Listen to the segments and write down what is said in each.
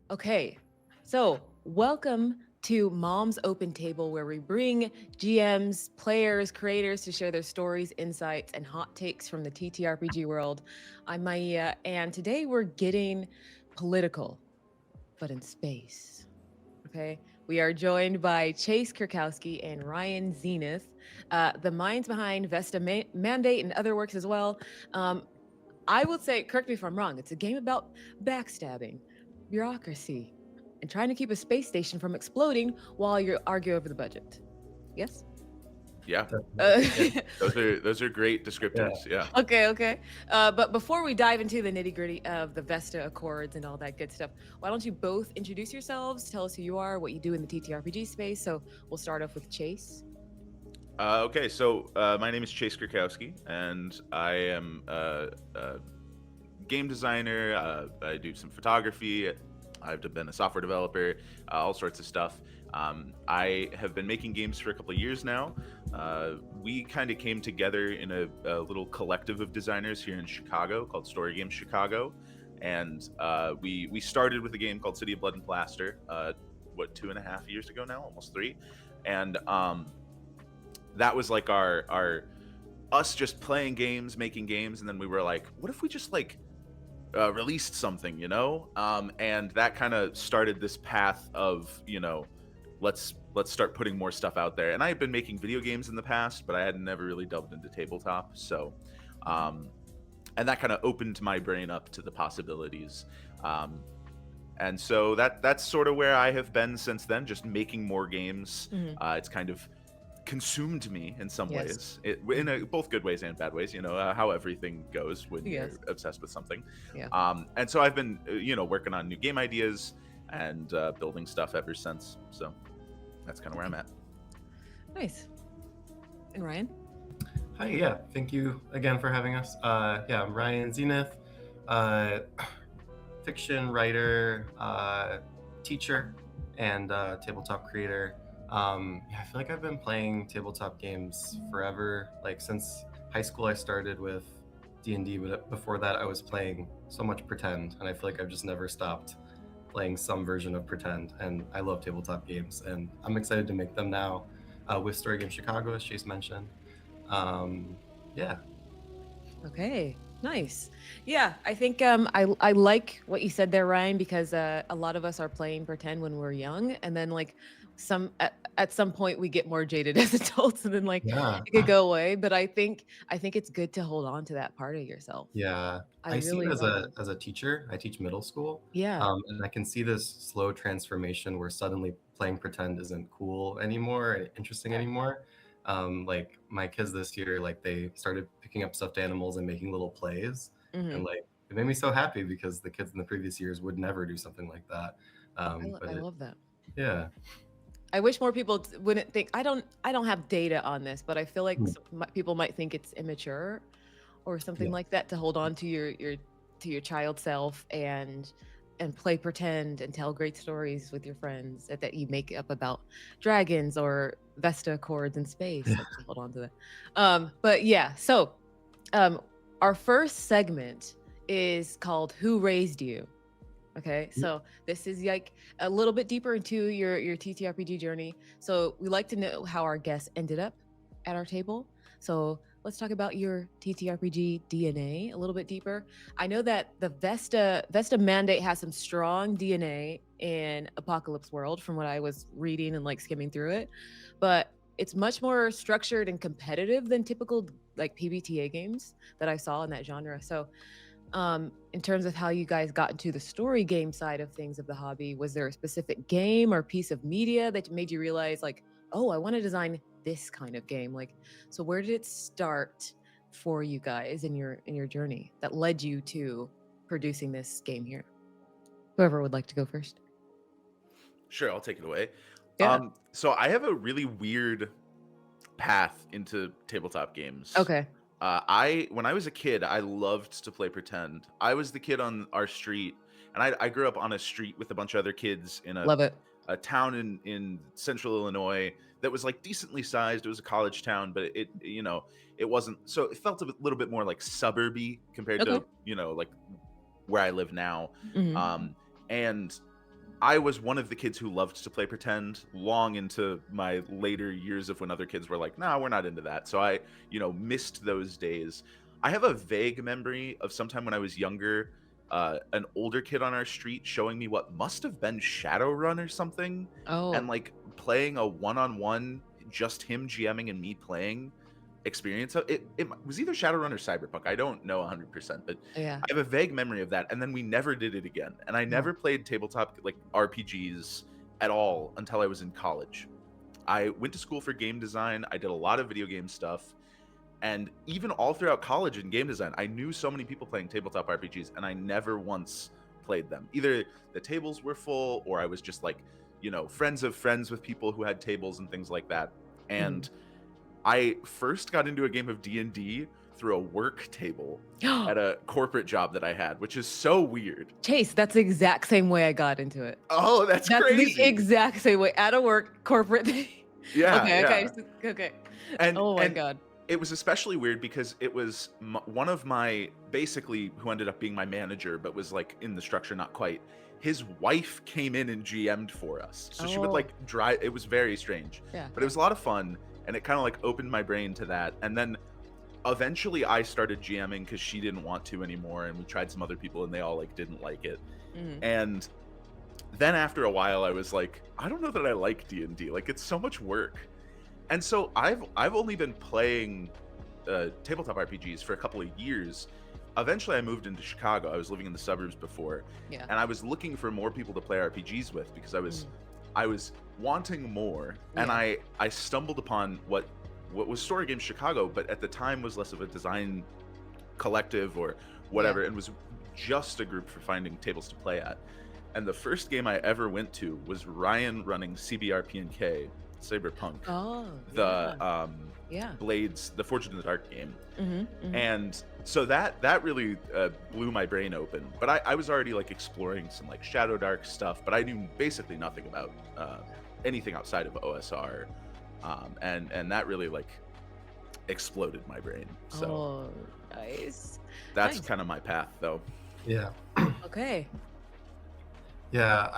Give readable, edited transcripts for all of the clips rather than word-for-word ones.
Okay, so welcome to Mom's Open Table, where we bring GMs, players, creators to share their stories, insights, and hot takes from the TTRPG world. I'm Maya, and today we're getting political, but in space. Okay, we are joined by Chase Kurkowski and Ryan Zenith, the minds behind Vesta Mandate and other works as well. Um, I would say, correct me if I'm wrong, it's a game about backstabbing, bureaucracy, and trying to keep a space station from exploding while you argue over the budget. Yes? Yeah, Uh, those are great descriptors. Yeah. okay. But before we dive into the nitty gritty of the Vesta Accords and all that good stuff, why don't you both introduce yourselves, tell us who you are, what you do in the TTRPG space. So we'll start off with Chase. Okay, so my name is Chase Kurkowski, and I am a game designer. I do some photography. I've been a software developer, all sorts of stuff. I have been making games for a couple of years now. We kind of came together in a little collective of designers here in Chicago called Story Games Chicago, and we started with a game called City of Blood and Plaster. 2.5 years ago now, almost 3, and that was like our us just playing games, making games, and then we were like, what if we just like released something, and that kind of started this path of, let's start putting more stuff out there. And I had been making video games in the past, but I had never really delved into tabletop. So and that kind of opened my brain up to the possibilities. And so that's sort of where I have been since then, just making more games. It's kind of consumed me in some ways, in both good ways and bad ways, how everything goes when you're obsessed with something. And so I've been working on new game ideas and building stuff ever since. So that's kind of where I'm at. Nice. And Ryan? Hi, yeah, thank you again for having us. I'm Ryan Zenith, fiction writer, teacher, and tabletop creator. I feel like I've been playing tabletop games forever. Like since high school, I started with D&D, but before that, I was playing so much Pretend, and I feel like I've just never stopped playing some version of Pretend. And I love tabletop games, and I'm excited to make them now with Story Games Chicago, as Chase mentioned. Okay, nice. Yeah, I think I like what you said there, Ryan, because a lot of us are playing Pretend when we're young, and then like at some point we get more jaded as adults, and then like it could go away. But I think it's good to hold on to that part of yourself. Yeah, I see it as a teacher. I teach middle school. Yeah. And I can see this slow transformation where suddenly playing Pretend isn't cool anymore and interesting anymore. Like my kids this year, like they started picking up stuffed animals and making little plays, and like it made me so happy because the kids in the previous years would never do something like that. I love that. Yeah. I wish more people wouldn't think. I don't have data on this, but I feel like people might think it's immature or something like that to hold on to your child self and play Pretend and tell great stories with your friends that you make up about dragons or Vesta Accords in space. Hold on to that. But yeah, so our first segment is called Who Raised You? Okay, so this is like a little bit deeper into your TTRPG journey. So we like to know how our guests ended up at our table. So let's talk about your TTRPG DNA a little bit deeper. I know that the Vesta Mandate has some strong DNA in Apocalypse World from what I was reading and like skimming through it, but it's much more structured and competitive than typical like PBTA games that I saw in that genre. So in terms of how you guys got into the story game side of things of the hobby, was there a specific game or piece of media that made you realize like, oh, I want to design this kind of game? Like, so where did it start for you guys in your journey that led you to producing this game here? Whoever would like to go first. Sure, I'll take it away. Yeah. So I have a really weird path into tabletop games. Okay. When I was a kid, I loved to play Pretend. I was the kid on our street, and I grew up on a street with a bunch of other kids in Love it. a town in central Illinois that was like decently sized. It was a college town, but it wasn't. So it felt a little bit more like suburby compared Okay. to like where I live now. Mhm. And I was one of the kids who loved to play pretend long into my later years of when other kids were like, "No, we're not into that." So I, missed those days. I have a vague memory of sometime when I was younger, an older kid on our street showing me what must have been Shadowrun or something, and Oh, like playing a one-on-one, just him GMing and me playing experience. It was either Shadowrun or Cyberpunk. I don't know 100%, but yeah. I have a vague memory of that. And then we never did it again. And I No. never played tabletop like RPGs at all until I was in college. I went to school for game design. I did a lot of video game stuff. And even all throughout college in game design, I knew so many people playing tabletop RPGs, and I never once played them. Either the tables were full, or I was just like, friends of friends with people who had tables and things like that. And I first got into a game of D&D through a work table at a corporate job that I had, which is so weird. Chase, that's the exact same way I got into it. Oh, that's That's crazy. the exact same way. At a work corporate thing. Yeah, Okay. And Oh my and God. it was especially weird because it was one of my, basically, who ended up being my manager, but was like in the structure, not quite. His wife came in and GM'd for us. So she would Oh. like drive. It was very strange, Yeah. but it was a lot of fun. And it kind of like opened my brain to that. And then eventually I started GMing because she didn't want to anymore. And we tried some other people and they all like didn't like it. And then after a while I was like, I don't know that I like D&D. Like, it's so much work. And so I've only been playing tabletop RPGs for a couple of years. Eventually I moved into Chicago. I was living in the suburbs before. Yeah. And I was looking for more people to play RPGs with because I was wanting more. And Yeah. I stumbled upon what was Story Games Chicago, but at the time was less of a design collective or whatever, and was just a group for finding tables to play at. And the first game I ever went to was Ryan running CBRPNK Cyberpunk, Oh. the Yeah. Blades, the Forged in the Dark game. Mm-hmm. And so that really blew my brain open. But I was already like exploring some like Shadow Dark stuff, but I knew basically nothing about anything outside of OSR, and that really like exploded my brain. So Oh, nice. that's Nice. kind of my path, though. Yeah. Okay. Yeah,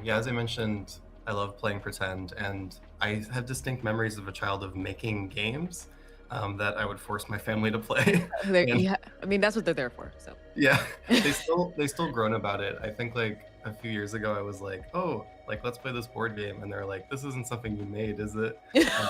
as I mentioned, I love playing pretend, and I have distinct memories of a child of making games that I would force my family to play. And Yeah. I mean, that's what they're there for. So. yeah, they still groan about it. I think like a few years ago, I was like, oh, like let's play this board game, and they're like, this isn't something you made, is it? I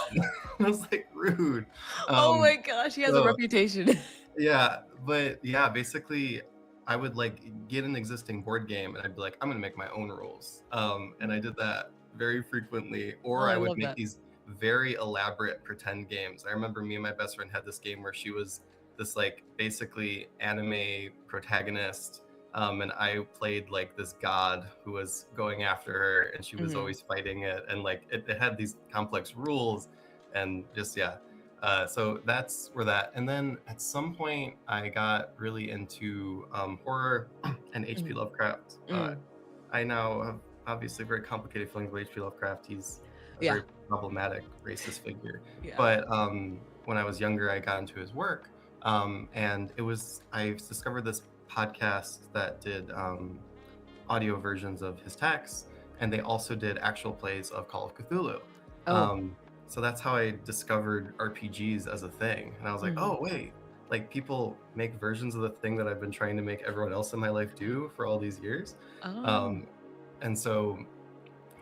was like, rude. Oh my gosh, he has a so- reputation. Yeah, but yeah, basically, I would like get an existing board game, and I'd be like, I'm gonna make my own rules. And I did that very frequently, or Oh, I I would love make that. these very elaborate pretend games. I remember me and my best friend had this game where she was this like basically anime protagonist, and I played like this god who was going after her, and she was always fighting it, and like it had these complex rules, and just so that's where that. And then at some point, I got really into horror and H.P. Lovecraft. I now have obviously very complicated feelings about H.P. Lovecraft. He's a very problematic racist figure. Yeah. But when I was younger, I got into his work, and I discovered this podcast that did audio versions of his texts, and they also did actual plays of Call of Cthulhu. So that's how I discovered RPGs as a thing. And I was like, oh, wait, like people make versions of the thing that I've been trying to make everyone else in my life do for all these years. And so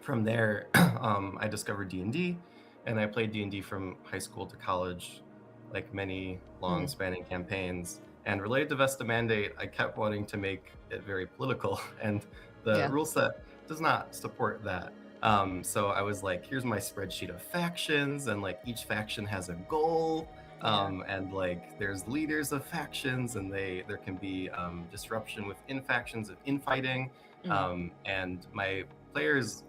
from there, I discovered D&D, and I played D&D from high school to college, like many long spanning campaigns. And related to Vesta Mandate, I kept wanting to make it very political, and the rule set does not support that. So I was like, here's my spreadsheet of factions, and like each faction has a goal, and like there's leaders of factions, and there can be disruption within factions of infighting, and my players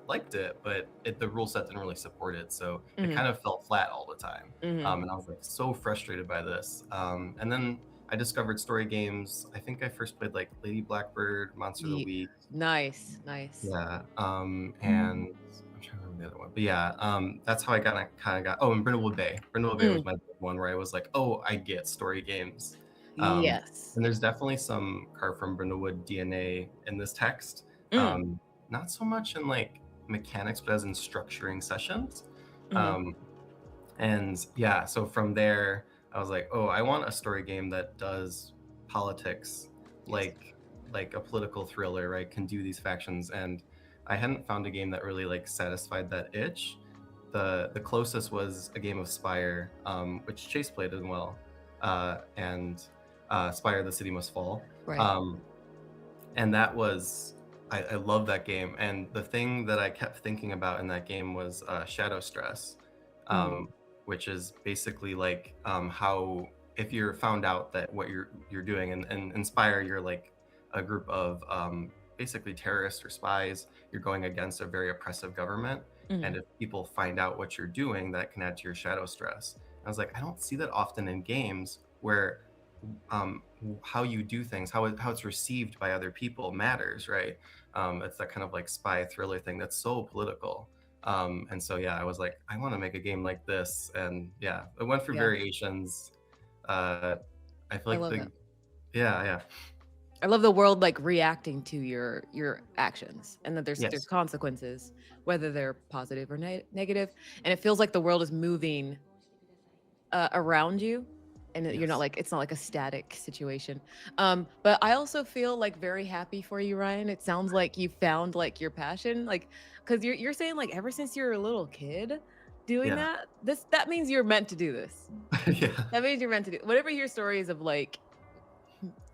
liked it, but the rule set didn't really support it, so it kind of fell flat all the time. And I was like so frustrated by this. And then I discovered story games. I think I first played like Lady Blackbird, Monster of the Week. Nice. Yeah. And I'm trying to remember the other one. But yeah, that's how I kind of got. Oh, and Brindlewood Bay. Brindlewood Bay was Mm, my big one where I was like, oh, I get story games. yes. And there's definitely some Carve from Brindlewood DNA in this text. Mm, Not so much in like mechanics, but as in structuring sessions. mhm. Um, and yeah, so from there, I was like, oh, I want a story game that does politics Yes. like a political thriller, right? Can do these factions. And I hadn't found a game that really like satisfied that itch. The closest was a game of Spire, which Chase played as well, and Spire: The City Must Fall. Right. Um, and that was I love that game. And the thing that I kept thinking about in that game was Shadow Stress, Mm, which is basically like how if you're found out that what you're doing and Inspire, you're like a group of basically terrorists or spies. You're going against a very oppressive government, and mhm. if people find out what you're doing, that can add to your shadow stress. I was like, I don't see that often in games where how you do things, how it's received by other people matters, right? It's that kind of like spy thriller thing that's so political. And so yeah, I was like, I want to make a game like this, and yeah, it went through Yeah, variations. Uh, I feel I like love the that. yeah. I love the world like reacting to your actions, and that there's Yes. consequences, whether they're positive or negative, and it feels like the world is moving around you, and that you're not Yes. like it's not like a static situation. But I also feel like very happy for you, Ryan. It sounds like you found like your passion, like because you're saying like ever since you're a little kid doing Yeah. that. That means you're meant to do this. Yeah. That means you're meant to do. Whenever you hear stories of like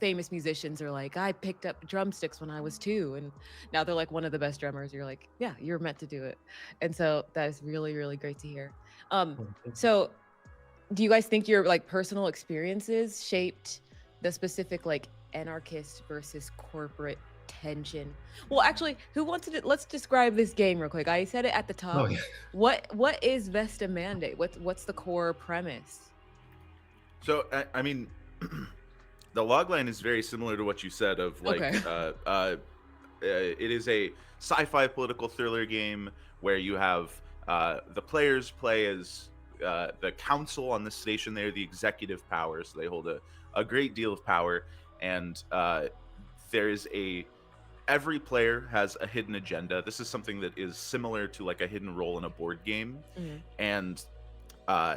famous musicians are like, I picked up drumsticks when I was 2, and now they're like one of the best drummers. You're like, yeah, you're meant to do it, and so that is really really great to hear. Um, Well, thank you. so do you guys think your like personal experiences shaped the specific like anarchist versus corporate tension? Well, actually, who wants to let's describe this game real quick. I said it at the Oh top. yeah. What is Vesta Mandate? What's the core premise? So I mean, the logline is very similar to what you said of like Okay. it is a sci-fi political thriller game where you have the players play as the council on the station. They're the executive power, so they hold a great deal of power, and there is a every player has a hidden agenda. This is something that is similar to like a hidden role in a board game, Mhm, and uh,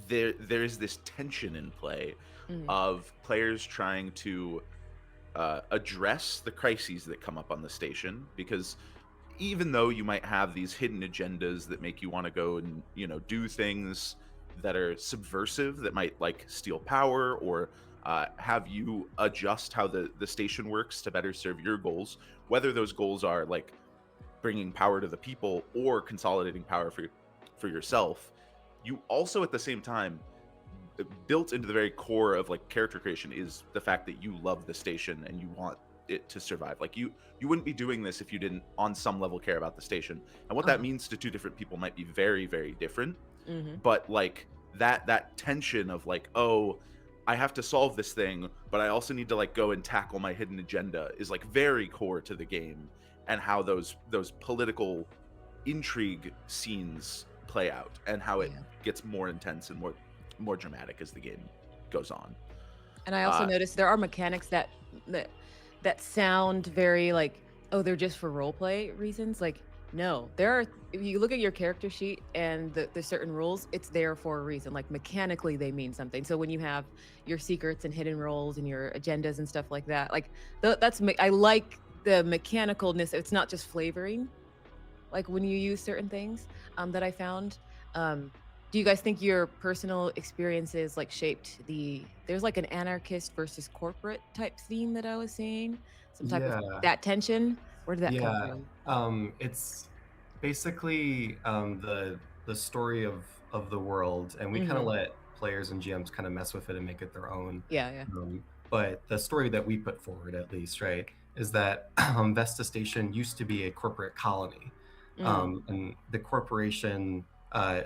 there is this tension in play mhm. of players trying to address the crises that come up on the station, because even though you might have these hidden agendas that make you want to go and do things that are subversive, that might like steal power or have you adjust how the station works to better serve your goals, whether those goals are like bringing power to the people or consolidating power for yourself, you also at the same time built into the very core of like character creation is the fact that you love the station and you want it to survive. Like you wouldn't be doing this if you didn't on some level care about the station. And what that Uh-huh. means to two different people might be very very different, Mhm. but like that tension of like, oh, I have to solve this thing, but I also need to like go and tackle my hidden agenda is like very core to the game, and how those political intrigue scenes play out and how it Yeah. gets more intense and more dramatic as the game goes on. And I also Uh, noticed there are mechanics that that sound very like, oh, they're just for role play reasons. Like, no, there are. If you look at your character sheet and the certain rules, it's there for a reason. Like mechanically, they mean something. So when you have your secrets and hidden roles and your agendas and stuff like that, like I like the mechanicalness. It's not just flavoring. Like when you use certain things that I found. Um, do you guys think your personal experiences like shaped there's like an anarchist versus corporate type theme that I was seeing? Some type of Yeah. that tension? Where did that come Yeah. from? It's basically the story of the world, and we kind of Hmm. let players and GMs kind of mess with it and make it their own. Yeah, yeah. But the story that we put forward, at least, right, is that Vesta Station used to be a corporate colony, Mm, and the corporation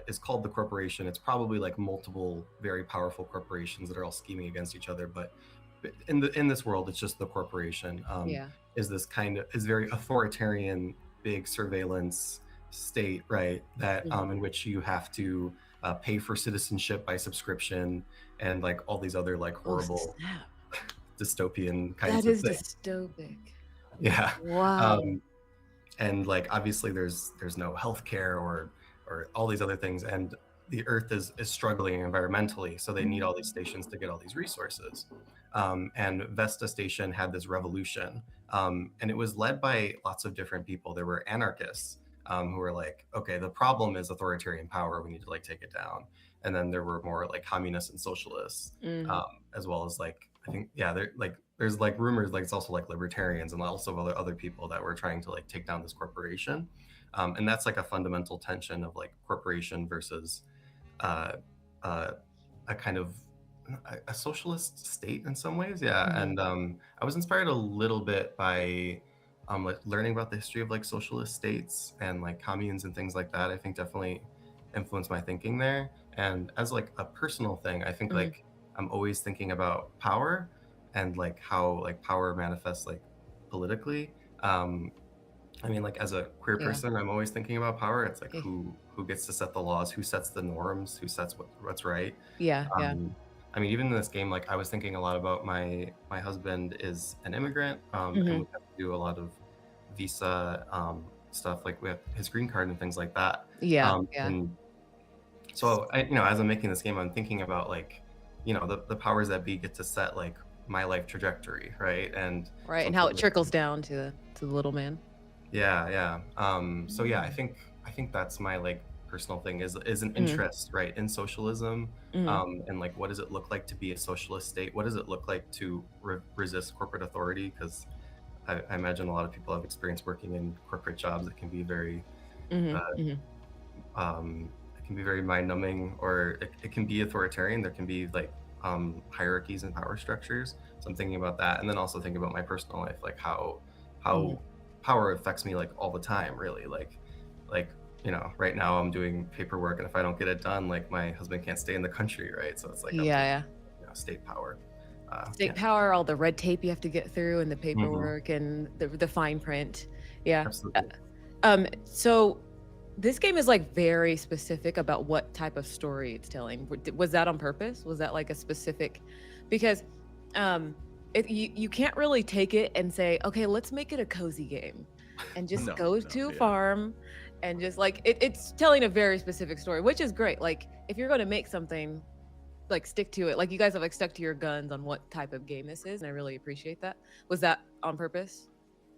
is called the corporation. It's probably like multiple very powerful corporations that are all scheming against each other, but in this world, it's just the corporation. yeah. Is this kind of is very authoritarian, big surveillance state, right? That Mhm. in which you have to pay for citizenship by subscription, and like all these other like Oh, horrible snap. dystopian That kinds of is things. dystopic. Yeah. Wow. Um, and like obviously there's no healthcare or all these other things, and the earth is struggling environmentally, so they need all these stations to get all these resources. And Vesta Station had this revolution, and it was led by lots of different people. There were anarchists, who were like, okay, the problem is authoritarian power, we need to like take it down. And then there were more like communists and socialists, Mhm. as well as like, I think, yeah, there's like rumors like it's also like libertarians and also other people that were trying to like take down this corporation. And that's like a fundamental tension of like corporation versus uh, uh, a kind of a socialist state in some ways. Yeah. Mhm. And I was inspired a little bit by like learning about the history of like socialist states and like communes and things like that. I think definitely influenced my thinking there. And as like a personal thing, I think Mhm. like I'm always thinking about power and like how like power manifests like politically. Um, I mean, like as a queer Yeah. person, I'm always thinking about power. It's like Eh, who gets to set the laws, who sets the norms, who sets what's right. yeah, yeah. Um, I mean, even in this game, like I was thinking a lot about my husband is an immigrant, and Mhm. we have to do a lot of visa stuff, like with his green card and things like that. Yeah, yeah. And so, as I'm making this game, I'm thinking about like, the powers that be get to set like my life trajectory, right? And Right, and how something it trickles down to the little man. yeah, yeah. So yeah, I Mm. think I think that's my like personal thing is an Mhm. interest, right, in socialism, Mhm. and like what does it look like to be a socialist state? What does it look like to resist corporate authority? Because I imagine a lot of people have experience working in corporate jobs that can be very uh, Mhm. Mhm. it can be very mind numbing, or it can be authoritarian. There can be like hierarchies and power structures. So I'm thinking about that, and then also thinking about my personal life, like Mhm. how power affects me like all the time, really. Like right now I'm doing paperwork, and if I don't get it done, like my husband can't stay in the country, right? So it's like I'm Yeah, thinking, yeah. state power. State Yeah. power, all the red tape you have to get through and the Hmm. paperwork and the fine print. Yeah. Absolutely. So this game is like very specific about what type of story it's telling. Was that on purpose? Was that like a specific because um you can't really take it and say, "Okay, let's make it a cozy game." And just No, go no, to a yeah. farm and just like it's telling a very specific story, which is great. Like if you're going to make something like stick to it. Like you guys have like stuck to your guns on what type of game this is, and I really appreciate that. Was that on purpose?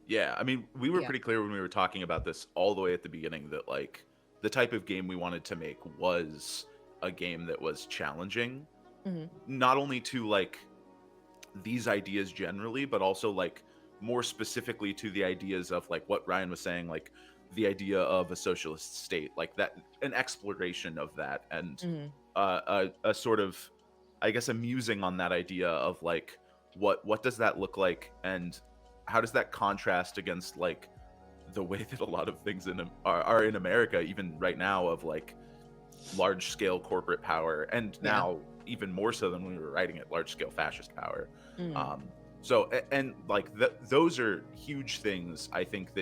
Yeah, I mean, we were Yeah. pretty clear when we were talking about this all the way at the beginning that like the type of game we wanted to make was a game that was challenging, Mhm. not only to like these ideas generally, but also like more specifically to the ideas of like what Ryan was saying, like the idea of a socialist state, like that, an exploration of that, and Mhm. a sort of, I guess, a musing on that idea of like what does that look like, and how does that contrast against like the way that a lot of things are in America, even right now, of like large scale corporate power, and Yeah. now even more so than when we were writing it, large scale fascist power. Mhm. Um, and like those are huge things. I think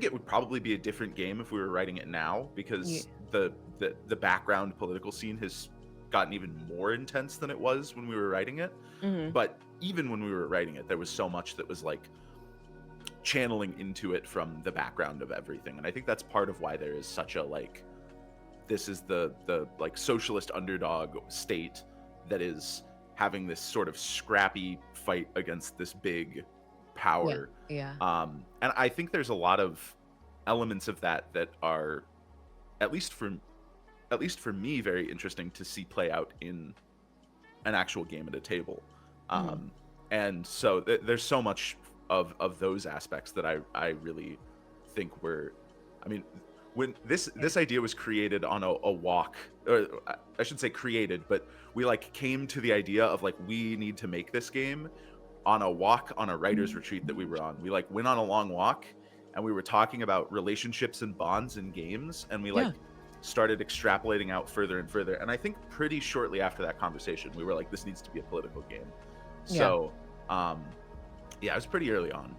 it would probably be a different game if we were writing it now, Yeah. because the background political scene has gotten even more intense than it was when we were writing it. Mhm. But even when we were writing it, there was so much that was like channeling into it from the background of everything, and I think that's part of why there is such a like, this is the like socialist underdog state that is having this sort of scrappy fight against this big Yeah. power. Yeah. And I think there's a lot of elements of that that are, at least for me, very interesting to see play out in an actual game at a table. Mhm. Um, and so there's so much of those aspects that I really think were, I mean, when Yeah. this idea was created on a walk, or I should say created, but we like came to the idea of like, we need to make this game on a walk on a writer's retreat that we were on. We like went on a long walk, and we were talking about relationships and bonds in games, and we Yeah. like started extrapolating out further and further. And I think pretty shortly after that conversation, we were like, this needs to be a political game. Yeah. So, yeah, it was pretty early on.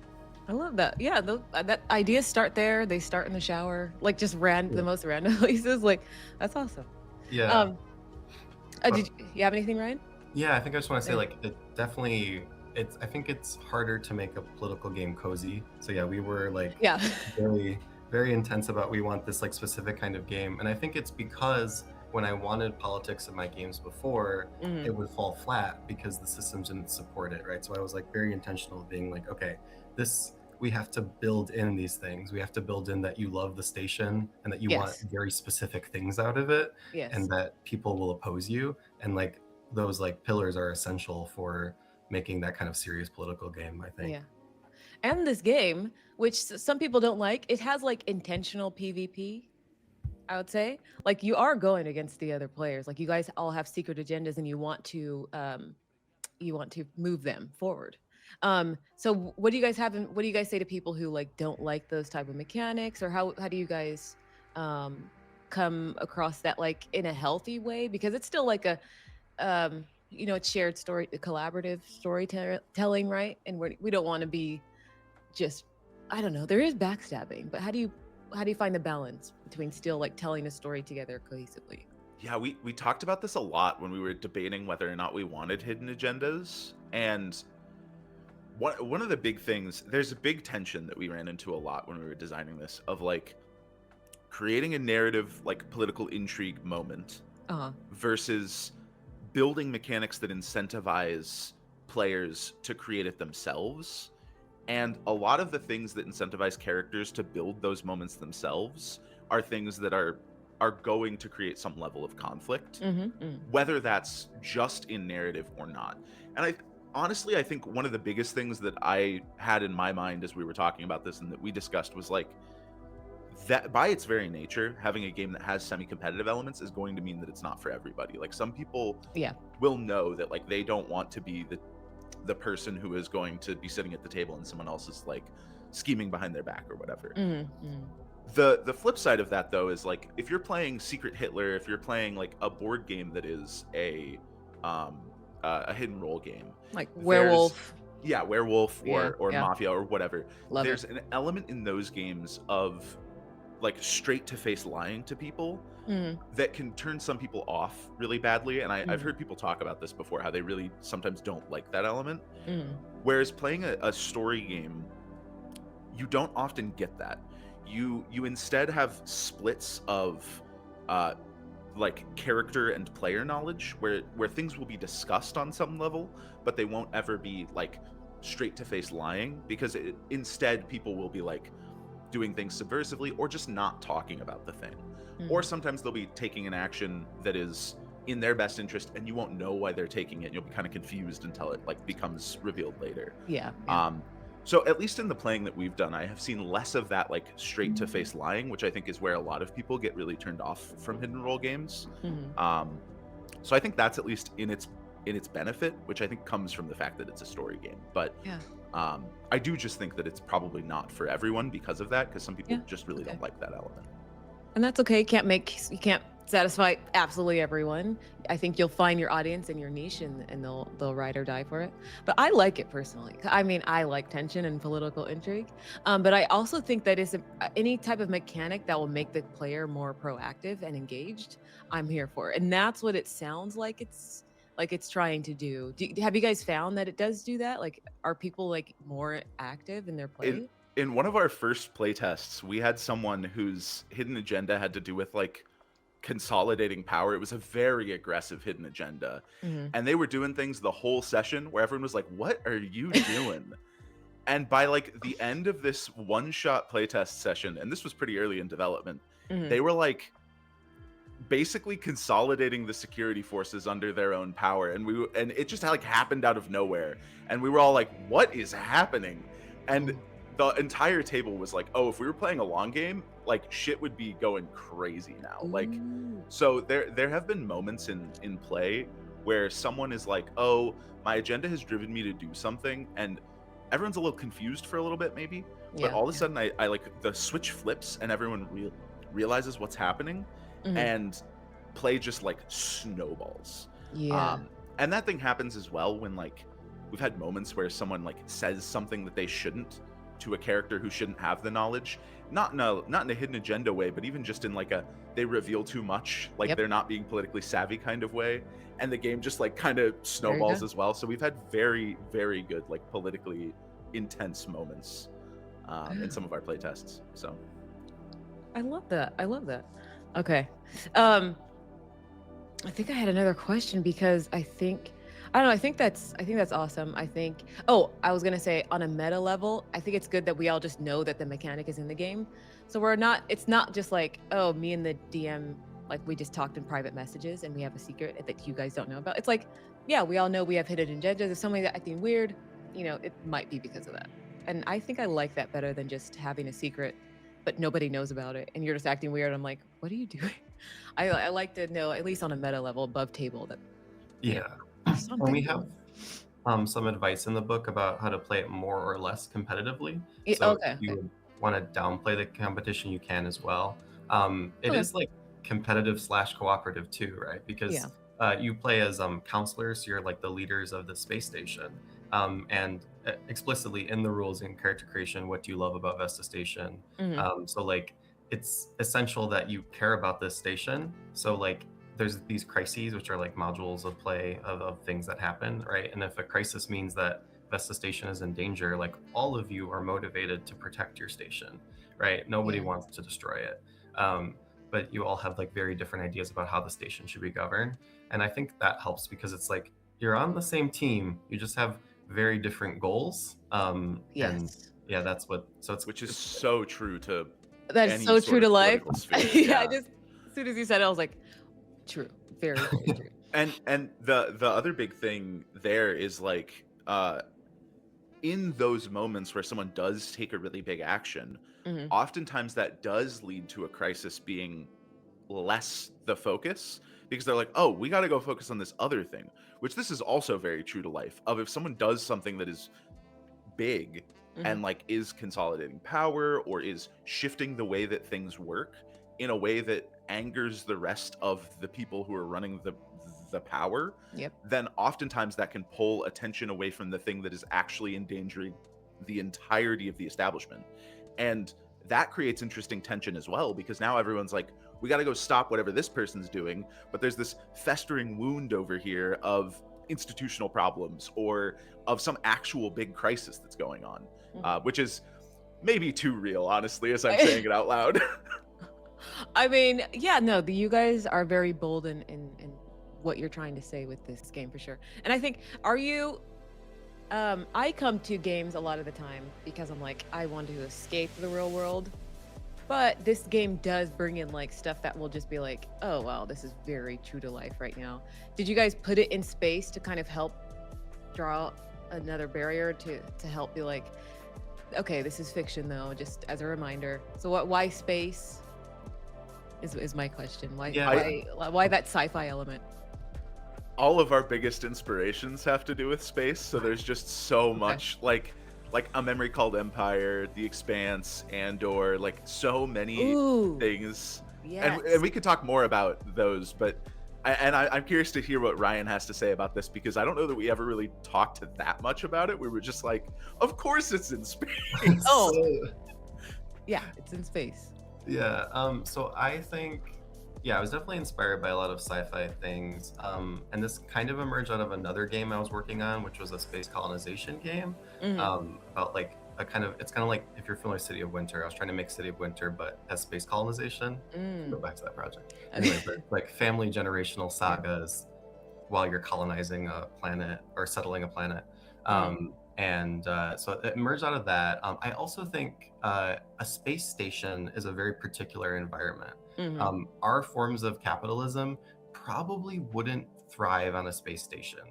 I love that. Yeah, that ideas start there. They start in the shower, like just the Yeah. most random places. Like that's awesome. Yeah. Um, But you have anything, Ryan? yeah, I think I just want to say Yeah. like it definitely I think it's harder to make a political game cozy. So yeah, we were like Yeah. very very intense about we want this like specific kind of game. And I think it's because when I wanted politics in my games before, Hmm. it would fall flat because the systems didn't support it, right? So I was like very intentional being like, okay, this we have to build in these things. We have to build in that you love the station and that you want Yes. very specific things out of it and Yes. that people will oppose you. And like those like pillars are essential for making that kind of serious political game, I think. Yeah. And this game, which some people don't like, it has like intentional PvP. I would say, like you are going against the other players. Like you guys all have secret agendas, and you want to move them forward. So what do you guys have? What do you guys say to people who like don't like those type of mechanics, or how do you guys um, come across that like in a healthy way? Because it's still like a it's shared story, collaborative storytelling, right? And we don't want to be just I don't know. There is backstabbing, but how do you find the balance between still like telling a story together cohesively? Yeah, we talked about this a lot when we were debating whether or not we wanted hidden agendas. And one of the big things, there's a big tension that we ran into a lot when we were designing this of like creating a narrative, like political intrigue moment Uh-huh. versus building mechanics that incentivize players to create it themselves. And a lot of the things that incentivize characters to build those moments themselves are things that are going to create some level of conflict, Mm-hmm. whether that's just in narrative or not. And I think one of the biggest things that I had in my mind as we were talking about this and that we discussed was like that by its very nature, having a game that has semi-competitive elements is going to mean that it's not for everybody. Like some people Yeah. will know that like they don't want to be the person who is going to be sitting at the table and someone else is like scheming behind their back or whatever. Mm-hmm. The flip side of that though is like if you're playing Secret Hitler, if you're playing like a board game that is a hidden role game, Like there's werewolf. werewolf Yeah. or Yeah. mafia or whatever. Love There's it. an element in those games of like straight to face lying to people Mm-hmm. that can turn some people off really badly. And I've Mm-hmm. heard people talk about this before, how they really sometimes don't like that element. Mm-hmm. Whereas playing a story game, you don't often get that. You instead have splits of like character and player knowledge where things will be discussed on some level, but they won't ever be like straight to face lying, because instead people will be like doing things subversively or just not talking about the thing. Or sometimes they'll be taking an action that is in their best interest and you won't know why they're taking it, and you'll be kind of confused until it like becomes revealed later. Yeah. So at least in the playing that we've done, I have seen less of that like straight to face lying, which I think is where a lot of people get really turned off from hidden role games. Mm-hmm. So I think that's at least in its benefit, which I think comes from the fact that it's a story game. But Yeah. I do just think that it's probably not for everyone because of that, because some people Yeah, just really okay. don't like that element. And that's okay. You can't satisfy absolutely everyone. I think you'll find your audience and your niche, and they'll ride or die for it. But I like it personally. I mean, I like tension and political intrigue. But I also think that is any type of mechanic that will make the player more proactive and engaged. I'm here for it, and that's what it sounds like. It's trying to do. Have you guys found that it does do that? Like, are people like more active in their play? In one of our first playtests, we had someone whose hidden agenda had to do with like consolidating power. It was a very aggressive hidden agenda. Mm-hmm. And they were doing things the whole session where everyone was like, what are you doing? And by like the end of this one-shot playtest session, and this was pretty early in development, Mm-hmm. they were like basically consolidating the security forces under their own power. And it just like happened out of nowhere. And we were all like, what is happening? And the entire table was like, oh, if we were playing a long game, like shit would be going crazy now. Like, so there have been moments in play where someone is like, oh, my agenda has driven me to do something, and everyone's a little confused for a little bit maybe, but all of a sudden I like the switch flips and everyone realizes what's happening, and play just like snowballs. And that thing happens as well when like we've had moments where someone like says something that they shouldn't, to a character who shouldn't have the knowledge, not in a hidden agenda way, but even just in like a they reveal too much, like Yep. they're not being politically savvy kind of way, and the game just like kind of There you snowballs go. as well. So we've had very, very good like politically intense moments in some of our playtests. So I love that. I love that. Okay. Um, I think I had another question because I don't know, I think that's awesome. Oh, I was gonna say on a meta level, I think it's good that we all just know that the mechanic is in the game. So it's not just like, oh, me and the DM, like we just talked in private messages and we have a secret that you guys don't know about. It's like, yeah, we all know we have hidden agendas. If somebody that acting weird, it might be because of that. And I think I like that better than just having a secret, but nobody knows about it and you're just acting weird. I'm like, what are you doing? I like to know, at least on a meta level above table, that Yeah. there's And we something have some advice in the book about how to play it more or less competitively. Yeah, So okay, if you okay. would want to downplay the competition, you can as well. It Okay. is like competitive slash cooperative too, right? Yeah. Because you play as counselors, you're like the leaders of the space station. And explicitly in the rules in character creation, what do you love about Vesta Station? Hmm. So like it's essential that you care about this station. So like there's these crises, which are like modules of play of things that happen, right? And if a crisis means that Vesta Station is in danger, like all of you are motivated to protect your station, right? Nobody Yeah. wants to destroy it. Um, but you all have like very different ideas about how the station should be governed. And I think that helps because it's like you're on the same team, you just have very different goals. And Yes. yeah, that's what, so which is it's so true to That is any so true sort to of life. political sphere. Yeah, Yeah. as soon as you said it, I was like, true. Very, very true. And the other big thing there is like in those moments where someone does take a really big action, Hmm. oftentimes that does lead to a crisis being less the focus because they're like, oh, we got to go focus on this other thing, which this is also very true to life of if someone does something that is big Hmm. and like is consolidating power or is shifting the way that things work in a way that angers the rest of the people who are running the power, Yep. then oftentimes that can pull attention away from the thing that is actually endangering the entirety of the establishment. And that creates interesting tension as well because now everyone's like, we got to go stop whatever this person's doing, but there's this festering wound over here of institutional problems or of some actual big crisis that's going on, which is maybe too real, honestly, as I'm saying it out loud. I mean, yeah, no, you guys are very bold in what you're trying to say with this game for sure. And I think, I come to games a lot of the time because I'm like, I want to escape the real world. But this game does bring in like stuff that will just be like, oh, wow, this is very true to life right now. Did you guys put it in space to kind of help draw another barrier to help be like, okay, this is fiction though, just as a reminder. So why space is my question. Why Yeah. why that sci-fi element? All of our biggest inspirations have to do with space, so there's just so Okay. much like A Memory Called Empire, The Expanse, Andor, like so many Ooh, things. And yes. we could talk more about those, but I'm curious to hear what Ryan has to say about this because I don't know that we ever really talked that much about it. We were just like, of course it's in space. Oh, So- yeah, it's in space. Yeah. So I think, yeah, I was definitely inspired by a lot of sci-fi things. And this kind of emerged out of another game I was working on, which was a space colonization game. Hmm. About like it's kind of like if you're familiar with City of Winter. I was trying to make City of Winter, but as space colonization. Go Mm. back to that project. Anyway, but like family generational Yeah. sagas while you're colonizing a planet or settling a planet. Mm. So it emerged out of that. I also think a space station is a very particular environment. Hmm. Our forms of capitalism probably wouldn't thrive on a space station,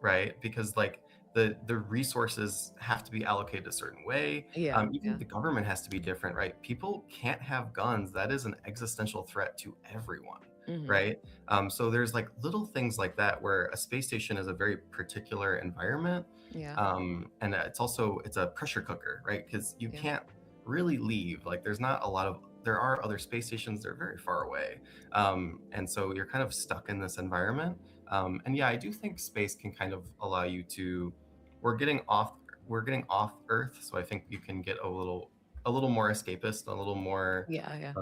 right? Because like the resources have to be allocated a certain way. Yeah, Even yeah. the government has to be different, right? People can't have guns. That is an existential threat to everyone, Hmm. right? So there's like little things like that where a space station is a very particular environment. Yeah. And it's a pressure cooker, right? Because you Yeah. can't really leave. Like there are other space stations, they're very far away. And so you're kind of stuck in this environment. And yeah, I do think space can kind of allow you to, we're getting off we're getting off Earth, so I think you can get a little more escapist, a little more. Yeah.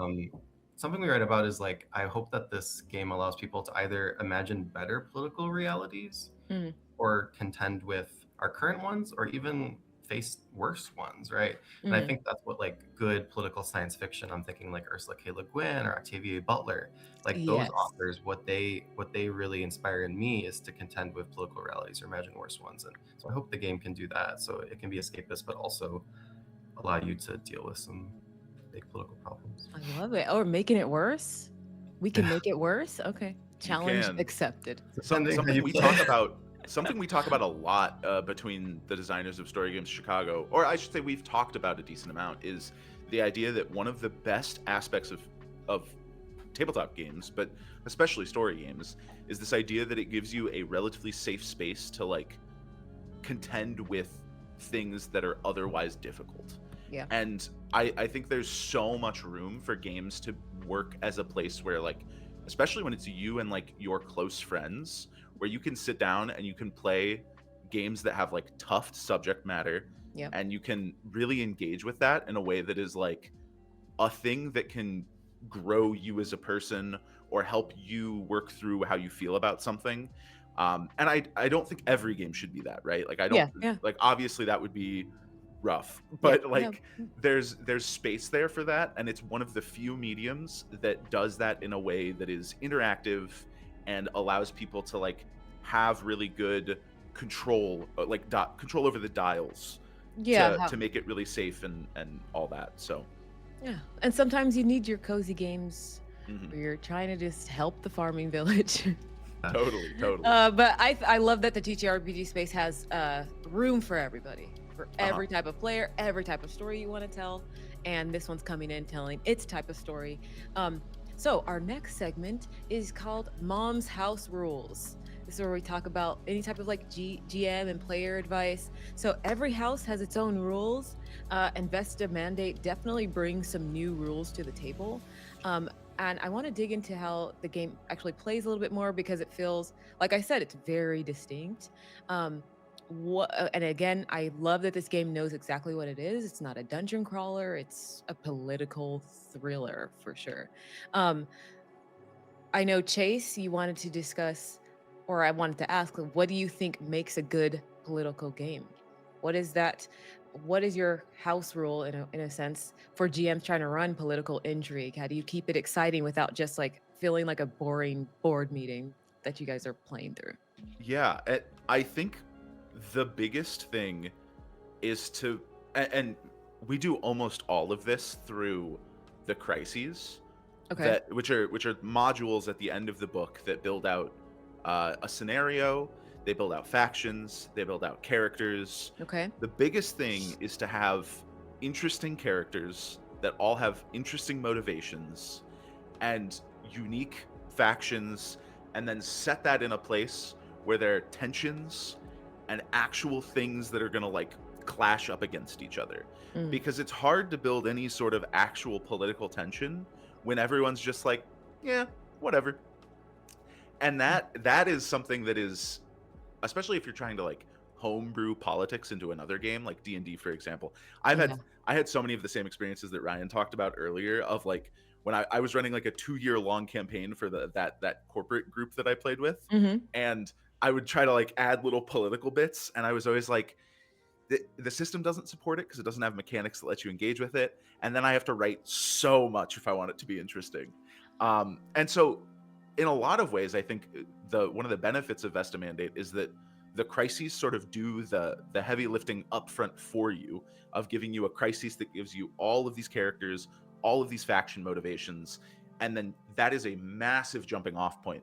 Something we write about is like, I hope that this game allows people to either imagine better political realities Mm. or contend with our current ones, or even face worse ones, right? And I Mm. think that's what like good political science fiction, I'm thinking like Ursula K. Le Guin or Octavia Butler, like those Yes. authors, what they really inspire in me is to contend with political realities or imagine worse ones. And so I hope the game can do that, so it can be escapist but also allow you to deal with some big political problems. I love it. Or making it worse. We can make it worse. Okay. You Challenge can. accepted. Depending how Something you we play. talk about. Something we talk about a lot between the designers of Story Games Chicago, or I should say we've talked about a decent amount, is the idea that one of the best aspects of tabletop games, but especially story games, is this idea that it gives you a relatively safe space to like contend with things that are otherwise difficult. Yeah. And I think there's so much room for games to work as a place where, like, especially when it's you and like your close friends, where you can sit down and you can play games that have like tough subject matter. Yep. And you can really engage with that in a way that is like a thing that can grow you as a person or help you work through how you feel about something. And I don't think every game should be that, right? Like I don't Yeah. like, obviously that would be rough, but like Yeah. there's space there for that, and it's one of the few mediums that does that in a way that is interactive and allows people to like have really good control, like control over the dials, Yeah. to make it really safe and all that. So Yeah. And sometimes you need your cozy games mhm. where you're trying to just help the farming village. Totally. But I love that the TTRPG space has room for everybody, for every type of player, every type of story you want to tell. And this one's coming in telling its type of story. So our next segment is called Mom's House Rules. This is where we talk about any type of like GM and player advice. So every house has its own rules, and Vesta Mandate definitely brings some new rules to the table. And I want to dig into how the game actually plays a little bit more, because it feels, like I said, it's very distinct. And again, I love that this game knows exactly what it is. It's not a dungeon crawler, it's a political thriller for sure. I know, Chase, you wanted to discuss, or I wanted to ask, what do you think makes a good political game? What is that? What is your house rule in a sense for GMs trying to run political intrigue? How do you keep it exciting without just like feeling like a boring board meeting that you guys are playing through? Yeah, I think the biggest thing is to, and we do almost all of this through the crises, Okay. which are modules at the end of the book that build out a scenario. They build out factions, they build out characters. Okay. The biggest thing is to have interesting characters that all have interesting motivations and unique factions, and then set that in a place where there are tensions and actual things that are going to like clash up against each other. Because it's hard to build any sort of actual political tension when everyone's just like, yeah, whatever. And that is something that is, especially if you're trying to like homebrew politics into another game like D&D, for example. I had so many of the same experiences that Ryan talked about earlier, of like when I was running like a 2-year long campaign for that corporate group that I played with. And I would try to like add little political bits, and I was always like, the system doesn't support it because it doesn't have mechanics that let you engage with it, and then I have to write so much if I want it to be interesting. And so in a lot of ways, I think one of the benefits of Vesta Mandate is that the crises sort of do the heavy lifting up front for you, of giving you a crisis that gives you all of these characters, all of these faction motivations, and then that is a massive jumping off point.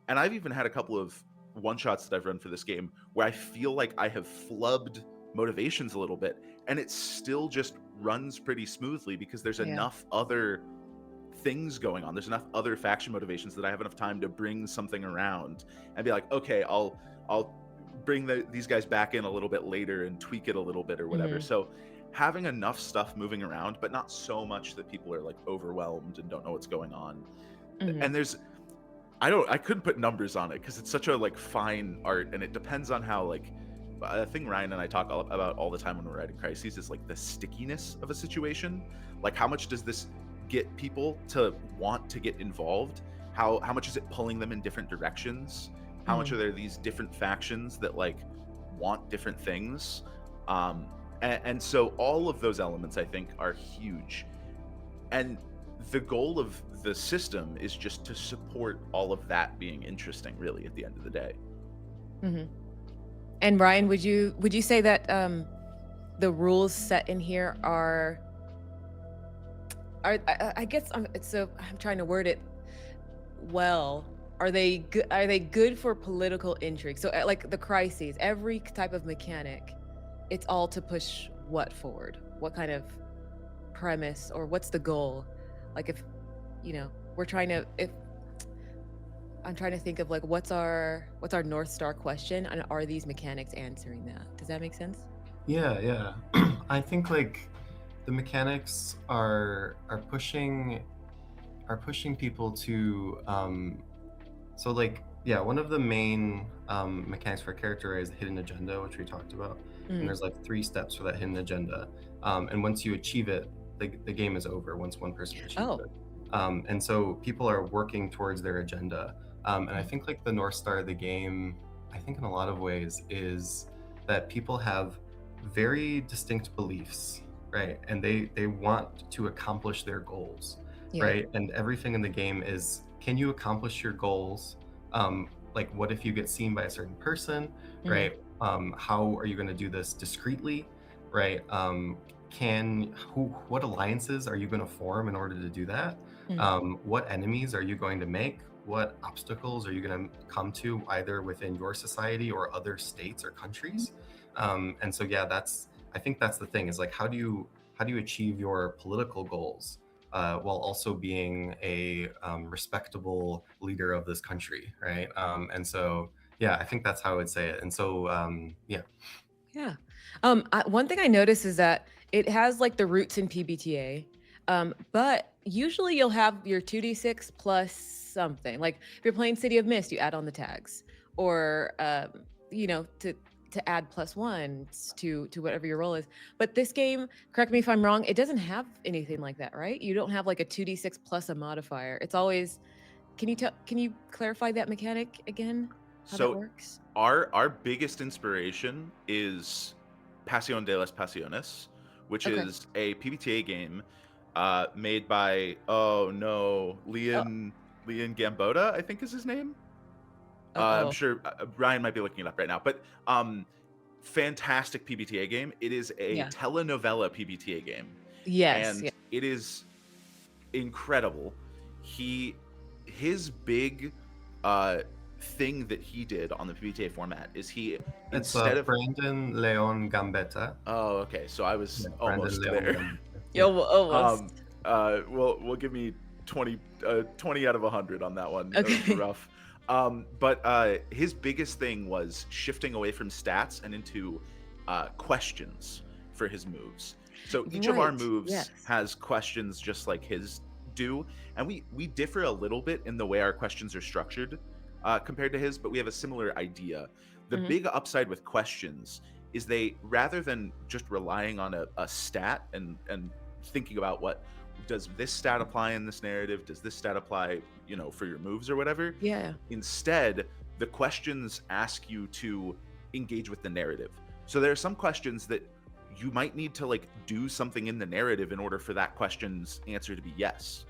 And I've even had a couple of one-shots that I've run for this game where I feel like I have flubbed motivations a little bit, and it still just runs pretty smoothly because there's enough other things going on. There's enough other faction motivations that I have enough time to bring something around and be like, okay, I'll bring these guys back in a little bit later and tweak it a little bit or whatever. So having enough stuff moving around, but not so much that people are like overwhelmed and don't know what's going on. And there's, I couldn't put numbers on it because it's such a like fine art, and it depends on how like a thing Ryan and I talk about all the time when we're writing crises is like the stickiness of a situation. Like, how much does this get people to want to get involved? How much is it pulling them in different directions? How much Mhm. are there these different factions that like want different things? And so all of those elements I think are huge. And the goal of the system is just to support all of that being interesting, really, at the end of the day. Mhm. And Ryan, would you say that the rules set in here are I guess I'm trying to word it well. Are they good? Are they good for political intrigue? So, like the crises, every type of mechanic, it's all to push what forward? What kind of premise, or what's the goal? Like, if we're trying to, if I'm trying to think of like what's our North Star question, and are these mechanics answering that? Does that make sense? Yeah. I think like the mechanics are pushing people to so like yeah, one of the main mechanics for a character is hidden agenda, which we talked about. And Mm. there's like 3 steps for that hidden agenda. And once you achieve it, the game is over once one person achieves Oh. it. And so people are working towards their agenda. And I think like the North Star of the game, I think in a lot of ways, is that people have very distinct beliefs, right? And they want to accomplish their goals, Yeah. right? And everything in the game is, can you accomplish your goals? Like, what if you get seen by a certain person, Mm. right? How are you going to do this discreetly, right? What alliances are you going to form in order to do that? Mm. What enemies are you going to make? What obstacles are you going to come to either within your society or other states or countries? And so, yeah, I think that's the thing, is like, how do you achieve your political goals while also being a respectable leader of this country, right? And so, yeah, I think that's how I would say it. And so, yeah. Yeah. One thing I noticed is that it has like the roots in PBTA, but usually you'll have your 2d6 plus something. Like if you're playing City of Mist, you add on the tags, or to add +1 to whatever your role is. But this game, correct me if I'm wrong, it doesn't have anything like that, right? You don't have like a 2d6 plus a modifier. It's always. Can you clarify that mechanic again? How that So works? our biggest inspiration is Pasión de las Pasiones, which Okay. is a PBTA game made by Oh. Leon Gambota, I think is his name. I'm Uh-oh. sure Ryan might be looking it up right now, but fantastic PBTA game. It is a Yeah. telenovela PBTA game, Yes. Yeah. and it is incredible. His big thing that he did on the PBTA format is he, It's instead of Brandon Leon Gambetta. okay, so I was Yeah, Brandon almost Leon there. Gambetta. Yo, Yeah. almost. We'll give me 20 out of 100 on that one. That was Okay. rough. But his biggest thing was shifting away from stats and into questions for his moves. So each of our Right. moves Yes. has questions just like his do, and we differ a little bit in the way our questions are structured compared to his, but we have a similar idea. The Mhm. big upside with questions is they, rather than just relying on a stat and thinking about what does this stat apply in this narrative, does this stat apply for your moves or whatever, Yeah. instead the questions ask you to engage with the narrative. So there are some questions that you might need to like do something in the narrative in order for that question's answer to be yes.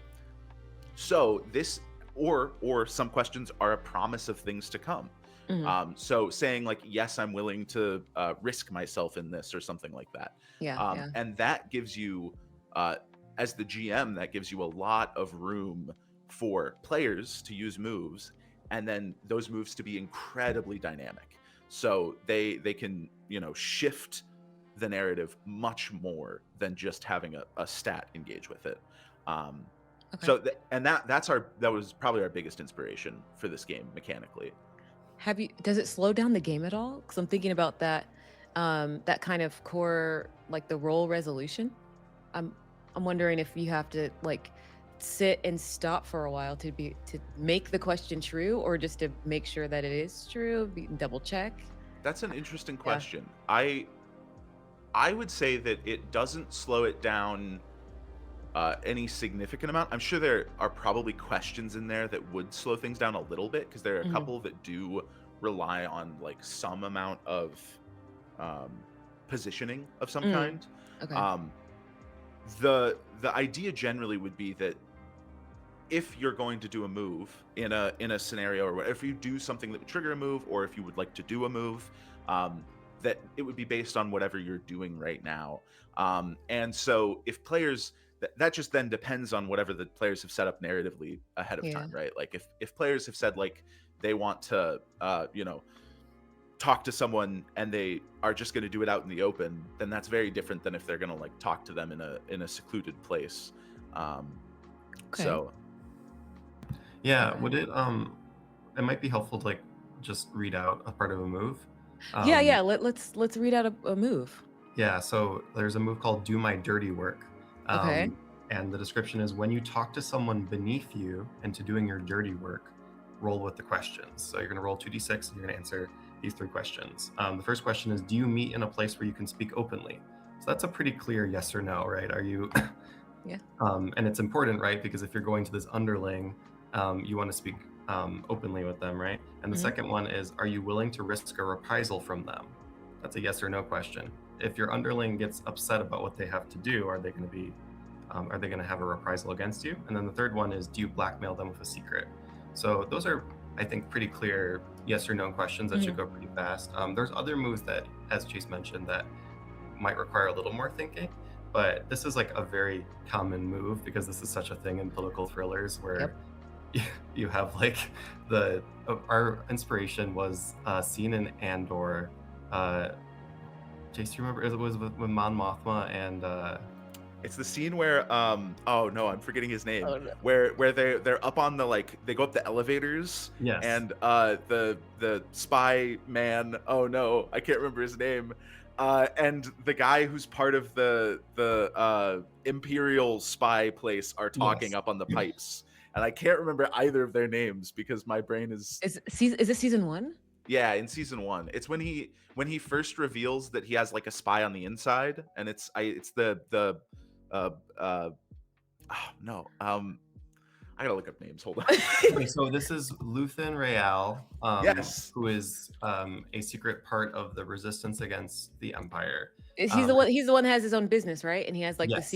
So this, or some questions are a promise of things to come. Mhm. So saying like, yes, I'm willing to risk myself in this or something like that. Yeah. And that gives you, as the GM, that gives you a lot of room for players to use moves, and then those moves to be incredibly dynamic. So they can, shift the narrative much more than just having a stat engage with it. Okay. So that was probably our biggest inspiration for this game mechanically. Does it slow down the game at all? Because I'm thinking about that, that kind of core, like the role resolution. I'm wondering if you have to like sit and stop for a while to make the question true, or just to make sure that it is true, double check. That's an interesting Yeah. question. I would say that it doesn't slow it down any significant amount. I'm sure there are probably questions in there that would slow things down a little bit, because there are a Mhm. couple that do rely on like some amount of um, positioning of some Mm. kind. Okay. Um, the idea generally would be that if you're going to do a move in a scenario, or if you do something that would trigger a move, or if you would like to do a move, that it would be based on whatever you're doing right now. And so if players, that just then depends on whatever the players have set up narratively ahead of Yeah. time, right? Like if players have said like they want to talk to someone and they are just going to do it out in the open, then that's very different than if they're going to like talk to them in a secluded place. um Okay. so Yeah, Okay. would it might be helpful to like just read out a part of a move. Yeah, Um, yeah. Let's read out a move. yeah, so there's a move called Do My Dirty Work. Okay. And the description is when you talk to someone beneath you into doing your dirty work, roll with the questions. So you're going to roll 2d6 and you're going to answer these 3 questions. The first question is, do you meet in a place where you can speak openly? So that's a pretty clear yes or no, right? Are you? Yeah. And it's important, right? Because if you're going to this underling, you want to speak openly with them, right? And the Mhm. second one is, are you willing to risk a reprisal from them? That's a yes or no question. If your underling gets upset about what they have to do, are they going to have a reprisal against you? And then the third one is, do you blackmail them with a secret? So those are, I think, pretty clear yes or no questions that should Mhm. go pretty fast. There's other moves that, as Chase mentioned, that might require a little more thinking, but this is like a very common move because this is such a thing in political thrillers where Yep. you have like our inspiration was seen in Andor. Chase, do you remember it was with Mon Mothma and it's the scene where oh no, I'm forgetting his name, Oh no. where they're up on the, like, they go up the elevators, yes, and the spy man, oh no, I can't remember his name, and the guy who's part of the imperial spy place are talking yes, up on the pipes, and I can't remember either of their names because my brain is. Is this season 1? Yeah, in season 1. It's when he first reveals that he has like a spy on the inside, and it's the uh uh oh, no. I gotta look up names. Hold on. Okay, so this is Luthen Rael, Yes. who is a secret part of the resistance against the Empire. He's Um, the one that has his own business, right? And he has like yes,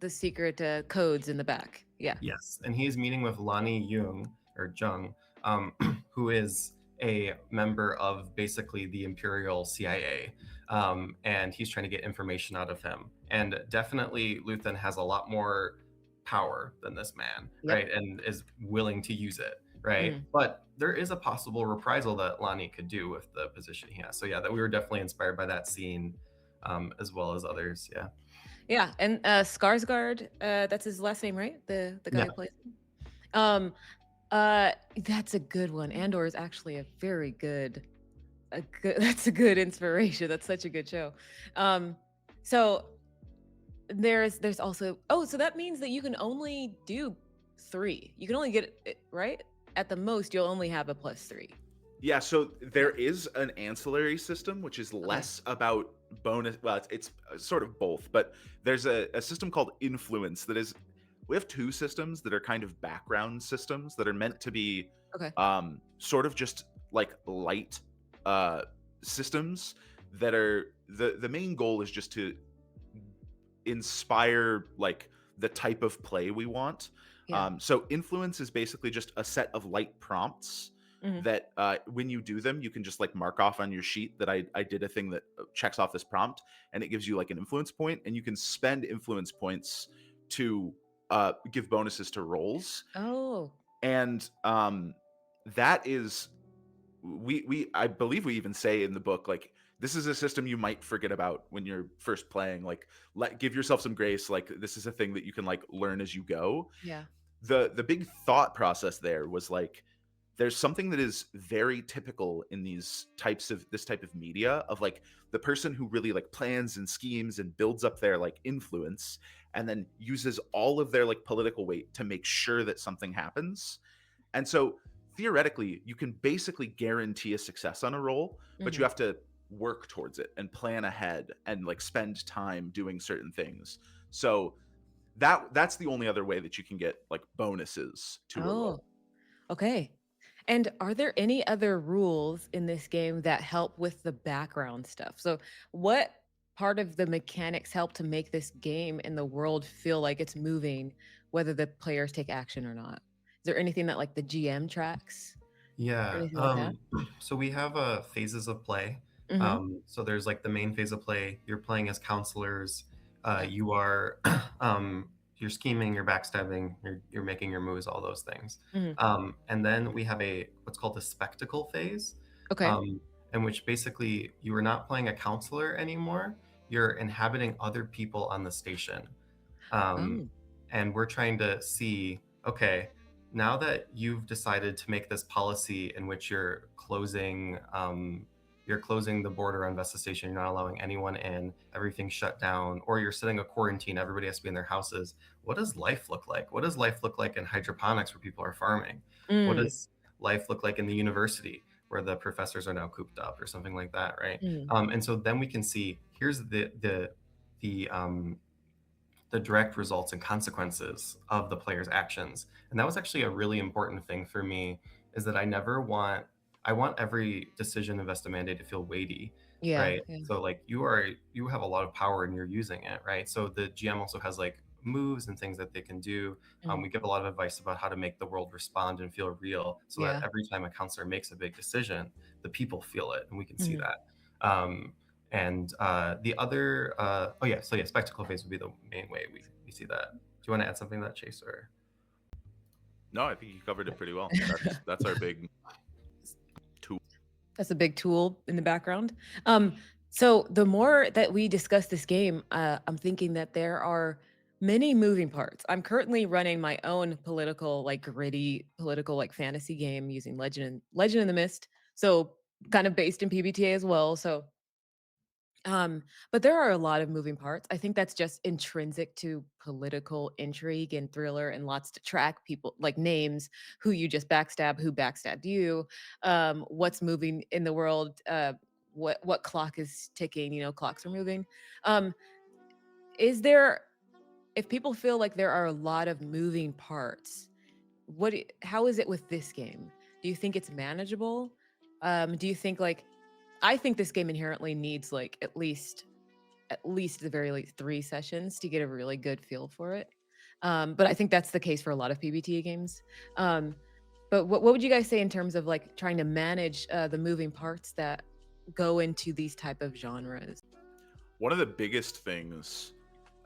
the secret codes in the back. Yeah. yes, and he's meeting with Lani Jung or Jung, who is a member of basically the Imperial CIA, and he's trying to get information out of him. And definitely, Luthen has a lot more power than this man, Yep. right? And is willing to use it, right? Mhm. But there is a possible reprisal that Lani could do with the position he has. So yeah, that we were definitely inspired by that scene, as well as others. Yeah. Yeah, and Skarsgård, that's his last name, right? The guy Yeah. who plays him. That's a good one. Andor is actually a very good that's a good inspiration. That's such a good show. So there's also, oh, so that means that you can only do 3. You can only get it, right? At the most, you'll only have a +3. Yeah, so there is an ancillary system which is Okay. less about bonus. Well, it's sort of both, but there's a system called influence that is. We have 2 systems that are kind of background systems that are meant to be Okay. sort of just like light uh, systems that are the main goal is just to inspire like the type of play we want. Yeah. So influence is basically just a set of light prompts Mhm. that when you do them, you can just like mark off on your sheet that I did a thing that checks off this prompt, and it gives you like an influence point, and you can spend influence points to give bonuses to rolls. Oh. And that is we I believe we even say in the book, like, this is a system you might forget about when you're first playing, like, give yourself some grace, like this is a thing that you can like learn as you go. Yeah. The big thought process there was like, there's something that is very typical in this type of media, of like the person who really like plans and schemes and builds up their like influence, and then uses all of their like political weight to make sure that something happens. And so theoretically, you can basically guarantee a success on a roll, but you Hmm. have to work towards it and plan ahead and like spend time doing certain things. So that's the only other way that you can get like bonuses to a Oh, roll. okay. And are there any other rules in this game that help with the background stuff? So, what part of the mechanics help to make this game and the world feel like it's moving, whether the players take action or not? Is there anything that like the GM tracks or Yeah. anything like that? So we have phases of play. Mm-hmm. So there's like the main phase of play. You're playing as counselors. You are you're scheming, you're backstabbing, you're making your moves, all those things. Hmm. And then we have a what's called the spectacle phase, Okay. um, in which basically you are not playing a counselor anymore. You're inhabiting other people on the station. Um, Oh. and we're trying to see, okay, now that you've decided to make this policy in which you're closing the border on Vesta Station, you're not allowing anyone in, everything's shut down, or you're setting a quarantine, everybody has to be in their houses. What does life look like? What does life look like in hydroponics where people are farming? What Mm. does life look like in the university where the professors are now cooped up or something like that, right? Mm. And so then we can see here's the the direct results and consequences of the player's actions. And that was actually a really important thing for me, is that I want every decision in Vesta Mandate to feel weighty, Yeah. right? Yeah. So like you have a lot of power and you're using it, right? So the GM also has like moves and things that they can do. Mm. We give a lot of advice about how to make the world respond and feel real, so that Yeah. every time a counselor makes a big decision, the people feel it, and we can see Mhm. that. And the other, oh yeah, so yeah, spectacle phase would be the main way we see that. Do you want to add something to that, Chase? Or No, I think you covered it pretty well. That's our big tool. That's a big tool in the background. So the more that we discuss this game, I'm thinking that there are many moving parts. I'm currently running my own political, like gritty political, like fantasy game using Legend in the Mist. So kind of based in PBTA as well. So um, but there are a lot of moving parts. I think that's just intrinsic to political intrigue and thriller and lots to track people like names, who you just backstab, who backstabbed you, what's moving in the world, what clock is ticking, clocks are moving. Um, is there if people feel like there are a lot of moving parts, how is it with this game? Do you think it's manageable? Do you think like I think this game inherently needs like at least at the very least 3 sessions to get a really good feel for it. But I think that's the case for a lot of PBTA games. Um, but what would you guys say in terms of like trying to manage the moving parts that go into these type of genres? One of the biggest things,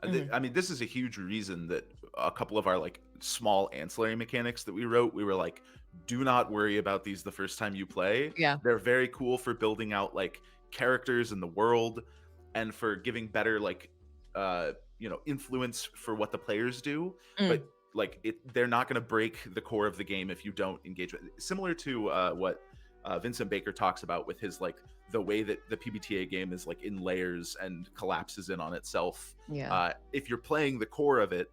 Mhm. I mean, this is a huge reason that a couple of our like small ancillary mechanics that we wrote, we were like, do not worry about these the first time you play. Yeah. They're very cool for building out like characters in the world and for giving better like influence for what the players do. Mm. But like they're not going to break the core of the game if you don't engage with it. Similar to what Vincent Baker talks about with his like the way that the PBTA game is like in layers and collapses in on itself. Yeah. If you're playing the core of it,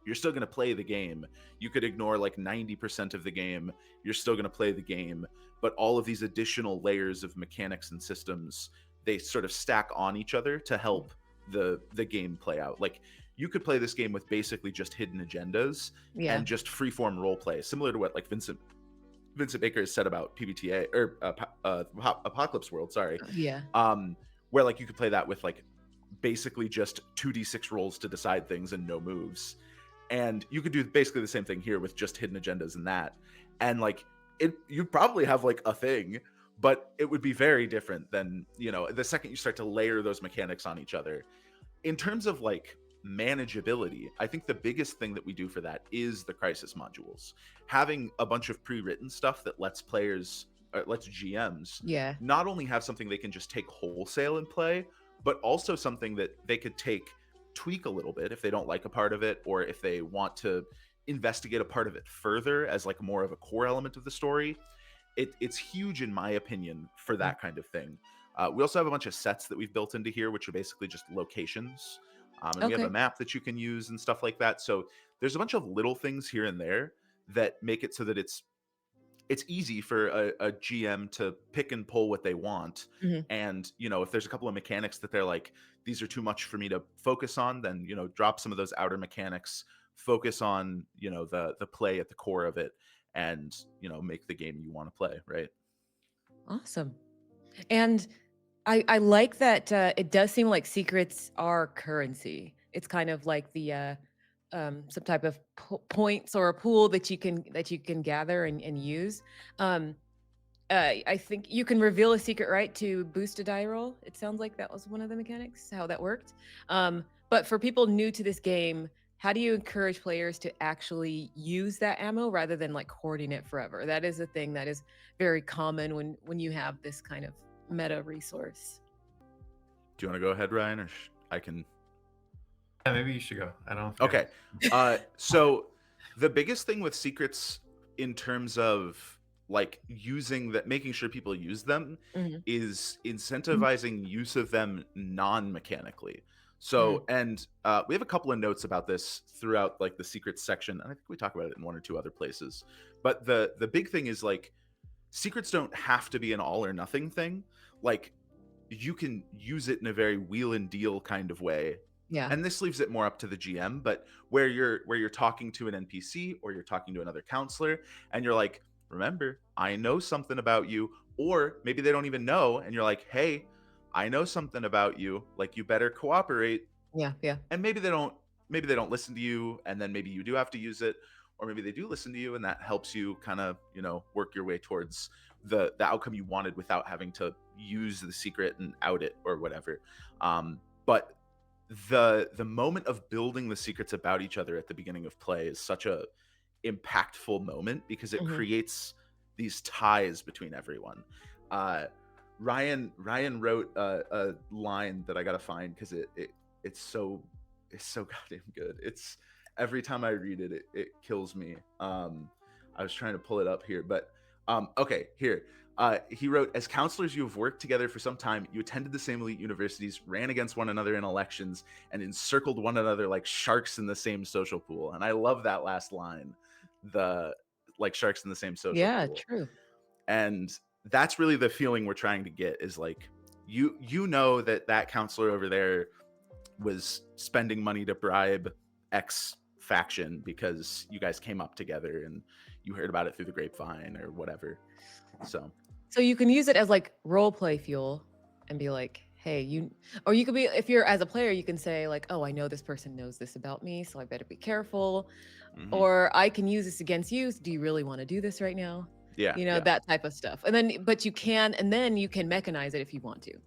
you're still going to play the game. You could ignore like 90% of the game. You're still going to play the game. But all of these additional layers of mechanics and systems, they sort of stack on each other to help the game play out. Like you could play this game with basically just hidden agendas Yeah. and just freeform role play, similar to what like Vincent Baker has said about PBTA or Apocalypse World, sorry. Yeah. Where like you could play that with like basically just 2d6 rolls to decide things and no moves. And you could do basically the same thing here with just hidden agendas and that. And like you'd probably have like a thing, but it would be very different than, the second you start to layer those mechanics on each other. In terms of like manageability, I think the biggest thing that we do for that is the crisis modules. Having a bunch of pre-written stuff that lets GMs Yeah. not only have something they can just take wholesale and play, but also something that they could tweak a little bit if they don't like a part of it, or if they want to investigate a part of it further as like more of a core element of the story. It's huge in my opinion for that kind of thing. We also have a bunch of sets that we've built into here, which are basically just locations. And we have a Okay. map that you can use and stuff like that. So there's a bunch of little things here and there that make it so that it's it's easy for a GM to pick and pull what they want. Mhm. And, if there's a couple of mechanics that they're like, these are too much for me to focus on, then, drop some of those outer mechanics, focus on, the play at the core of it, and, make the game you want to play, right? Awesome. And I like that it does seem like secrets are currency. It's kind of like the some type of points or a pool that you can gather and use. Um, I think you can reveal a secret, right, to boost a die roll. It sounds like that was one of the mechanics, how that worked. But for people new to this game, how do you encourage players to actually use that ammo rather than like hoarding it forever? That is a thing that is very common when you have this kind of meta resource. Do you want to go ahead, Ryan, or I can? Yeah, maybe you should go. I don't know. Okay. So the biggest thing with secrets in terms of like using that, making sure people use them, Mhm. is incentivizing use of them non-mechanically. Mm. So, and we have a couple of notes about this throughout like the secrets section, and I think we talk about it in one or two other places. But the big thing is like secrets don't have to be an all or nothing thing. Like you can use it in a very wheel and deal kind of way, Yeah. and this leaves it more up to the GM, but where you're talking to an NPC or you're talking to another counselor and you're like, remember, I know something about you, or maybe they don't even know and you're like, hey, I know something about you, like you better cooperate. Yeah. Yeah. And maybe they don't listen to you, and then maybe you do have to use it, or maybe they do listen to you and that helps you kind of, work your way towards the outcome you wanted without having to use the secret and out it or whatever. But the moment of building the secrets about each other at the beginning of play is such a impactful moment because it Mhm. creates these ties between everyone. Ryan wrote a line that I gotta find because it's so goddamn good. It's every time I read it, it kills me. I was trying to pull it up here, but okay, here. He wrote, as counselors, you have worked together for some time. You attended the same elite universities, ran against one another in elections, and encircled one another like sharks in the same social pool. And I love that last line, the like sharks in the same social Yeah. pool. True. And that's really the feeling we're trying to get is like, you know that counselor over there was spending money to bribe X faction because you guys came up together and you heard about it through the grapevine or whatever. So you can use it as like role play fuel and be like, hey, or you could be, if you're as a player, you can say like, oh, I know this person knows this about me, so I better be careful. Mhm. Or I can use this against you. Do you really want to do this right now? Yeah. That type of stuff. And then, but you can mechanize it if you want to.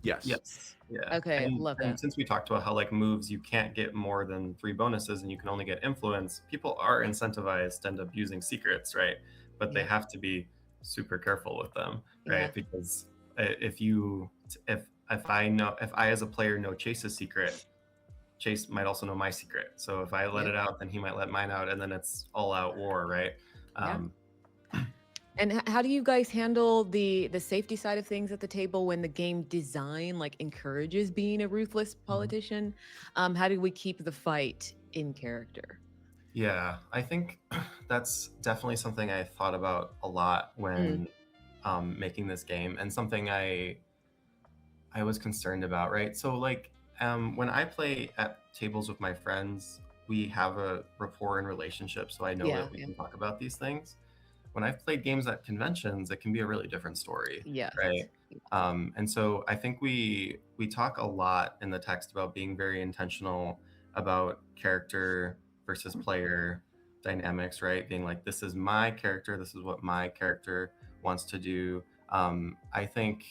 Yes. Yeah. Okay, And, love and that. since we talked about how like moves, you can't get more than 3 bonuses and you can only get influence, people are incentivized to end up using secrets, right? But they Yeah. have to be super careful with them, right? Yeah. Because if I as a player know Chase's secret, Chase might also know my secret. So if I let Yep. it out, then he might let mine out, and then it's all out war, right? Yeah. And how do you guys handle the safety side of things at the table when the game design like encourages being a ruthless politician? How do we keep the fight in character? Yeah, I think that's definitely something I thought about a lot when making this game, and something I was concerned about, right? So like when I play at tables with my friends, we have a rapport and relationship, so I know Yeah. that we Yeah. can talk about these things. When I've played games at conventions, it can be a really different story, Yes. right? And so I think we talk a lot in the text about being very intentional about character versus player dynamics, right? Being like, this is my character, this is what my character wants to do. I think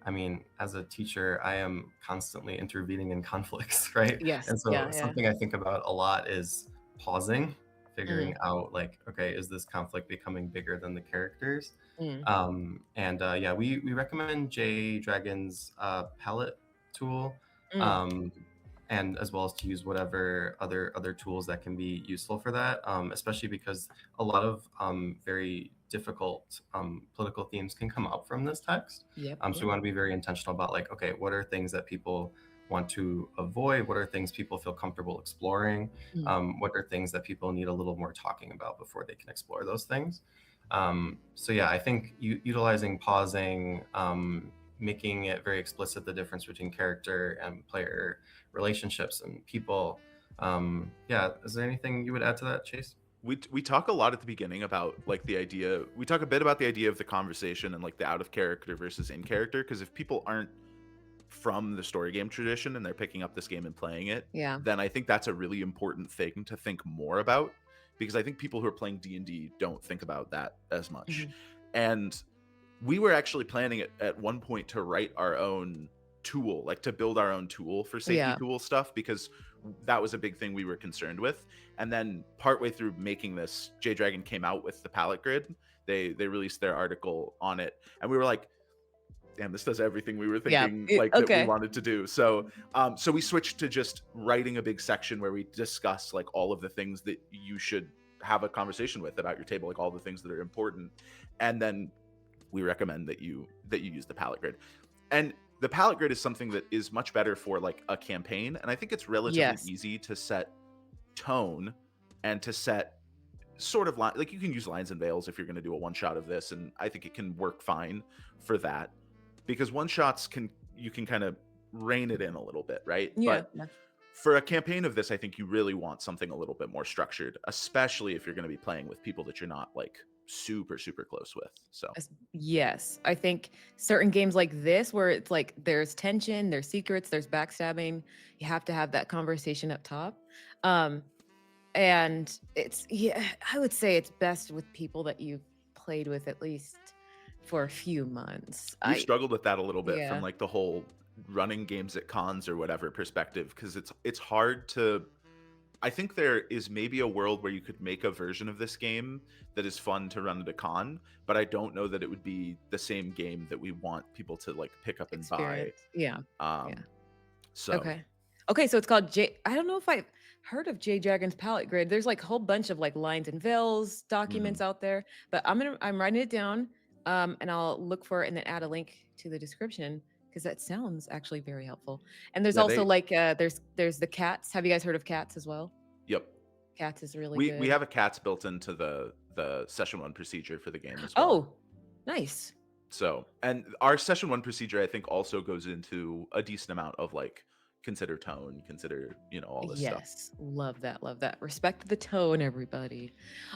I mean, as a teacher, I am constantly intervening in conflicts, right? Yes. And so Yeah. Yeah. something I think about a lot is pausing, figuring Mm. out like, okay, is this conflict becoming bigger than the characters? Mm. Yeah, we recommend J Dragon's palette tool, Mm. um, and as well as to use whatever other tools that can be useful for that, especially because a lot of very difficult political themes can come up from this text. Yep. So we want to be very intentional about like, okay, what are things that people want to avoid? What are things people feel comfortable exploring? What are things that people need a little more talking about before they can explore those things? So yeah, I think utilizing pausing, making it very explicit the difference between character and player relationships and people. Yeah, is there anything you would add to that, Chase? We talk a lot at the beginning about like the idea. We talk a bit about the idea of the conversation and like the out of character versus in character. Because if people aren't from the story game tradition and they're picking up this game and playing it, Yeah. then I think that's a really important thing to think more about. Because I think people who are playing D&D don't think about that as much. And we were actually planning at one point to write our own tool, like to build our own tool for safety tool stuff, because that was a big thing we were concerned with. And then partway through making this, J Dragon came out with the palette grid. They released their article on it, and we were like, damn, this does everything we were thinking that we wanted to do. So so we switched to just writing a big section where we discuss like all of the things that you should have a conversation with about your table, like all the things that are important. And then we recommend that you use the palette grid. And the palette grid is something that is much better for like a campaign. And I think it's relatively easy to set tone and to set sort of like you can use lines and veils if you're going to do a one shot of this. And I think it can work fine for that, because one shots you can kind of rein it in a little bit, right? But for a campaign of this, I think you really want something a little bit more structured, especially if you're going to be playing with people that you're not like super close with. So yes, I think certain games like this where it's like there's tension, there's secrets, there's backstabbing, you have to have that conversation up top. And it's I would say it's best with people that you've played with at least for a few months. We've struggled with that a little bit from like the whole running games at cons or whatever perspective, because it's hard to, I think there is maybe a world where you could make a version of this game that is fun to run at a con, but I don't know that it would be the same game that we want people to like pick up and buy. So okay, so it's called I don't know if I've heard of J Dragon's palette grid. There's like a whole bunch of like lines and veils documents out there, but I'm writing it down, and I'll look for it and then add a link to the description, because that sounds actually very helpful. And there's also like there's the cats. Have you guys heard of cats as well? Yep. Cats is really good. We have a cats built into the session 1 procedure for the game as well. Oh, nice. So, and our session 1 procedure I think also goes into a decent amount of like consider tone, consider, all this stuff. Yes, love that. Respect the tone, everybody.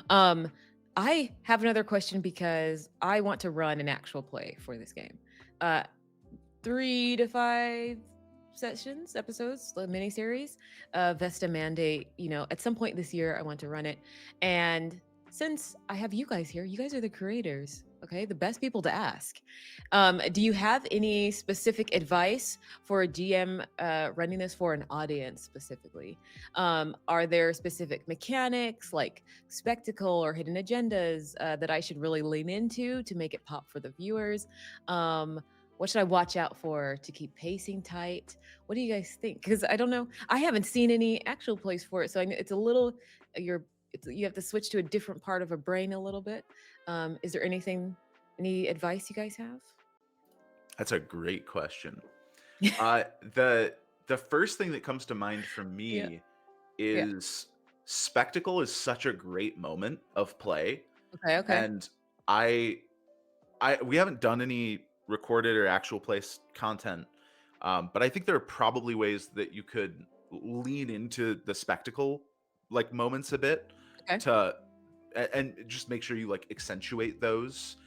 I have another question because I want to run an actual play for this game. 3 to 5 episodes, a mini-series, Vesta Mandate. At some point this year I want to run it, and since I have you guys here, you guys are the creators, okay, the best people to ask. Do you have any specific advice for a GM running this for an audience specifically? Are there specific mechanics like spectacle or hidden agendas that I should really lean into to make it pop for the viewers? What should I watch out for to keep pacing tight? What do you guys think? Because I don't know. I haven't seen any actual plays for it, so I know it's a little. You have to switch to a different part of a brain a little bit. Is there any advice you guys have? That's a great question. The first thing that comes to mind for me is spectacle is such a great moment of play. Okay. And we haven't done any recorded or actual play content, but I think there are probably ways that you could lean into the spectacle like moments a bit and just make sure you like accentuate those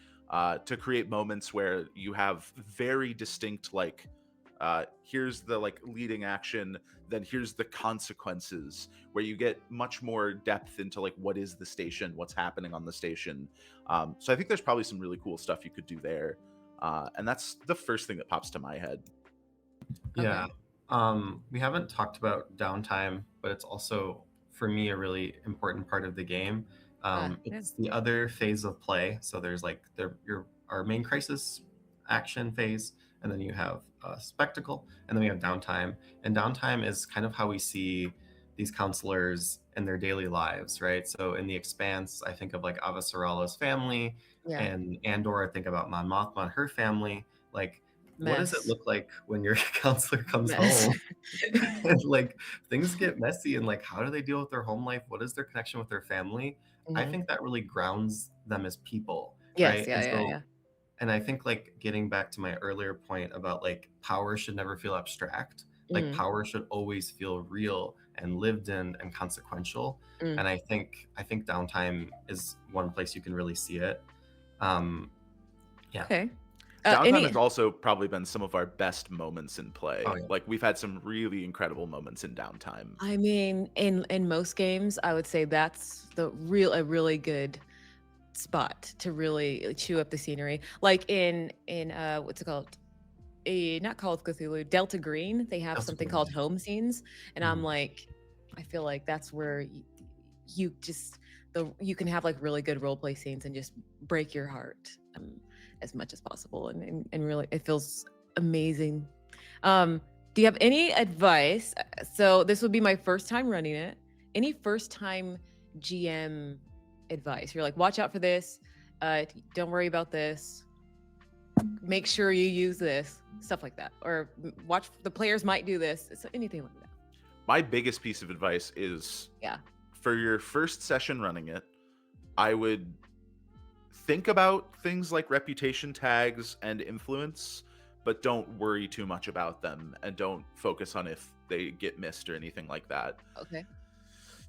to create moments where you have very distinct like here's the like leading action, then here's the consequences, where you get much more depth into like what is the station, what's happening on the station. So I think there's probably some really cool stuff you could do there, and that's the first thing that pops to my head. Yeah. We haven't talked about downtime, but it's also for me a really important part of the game. It's the other phase of play. So there's like our main crisis action phase, and then you have spectacle, and then we have downtime. And downtime is kind of how we see these counselors in their daily lives, right? So in The Expanse, I think of like Avasarala's family, and Andor, I think about Mon Mothma and her family. Like what does it Mess. look like when your counselor comes Mess. home? And like things get messy, and like how do they deal with their home life? What is their connection with their family? I Hmm. think that really grounds them as people, Yes. right? Yeah. And Yeah. so Yeah. and I think like getting back to my earlier point about like power should never feel abstract. Like Mm, power should always feel real and lived in and consequential. mm. And I think downtime is one place you can really see it. Um, yeah. Okay. Downtime has Any? also probably been some of our best moments in Oh play. yeah. Like we've had some really incredible moments in downtime. I mean, in most games, I would say that's a really good spot to really chew up the scenery. Like in what's it called? Not Call of Cthulhu, Delta Green. They have That's something great. called home scenes, and I'm Mhm. like, I feel like that's where you just you can have like really good role play scenes and just break your heart as much as possible, and really it feels amazing. Do you have any advice? So this would be my first time running it. Any first time GM advice? You're like, watch out for this. Don't worry about this. Make sure you use this. Stuff like that. Or watch the players might do this. So anything like that. My biggest piece of advice is Yeah. for your first session running it, I would think about things like reputation tags and influence, but don't worry too much about them and don't focus on if they get missed or anything like that. Okay.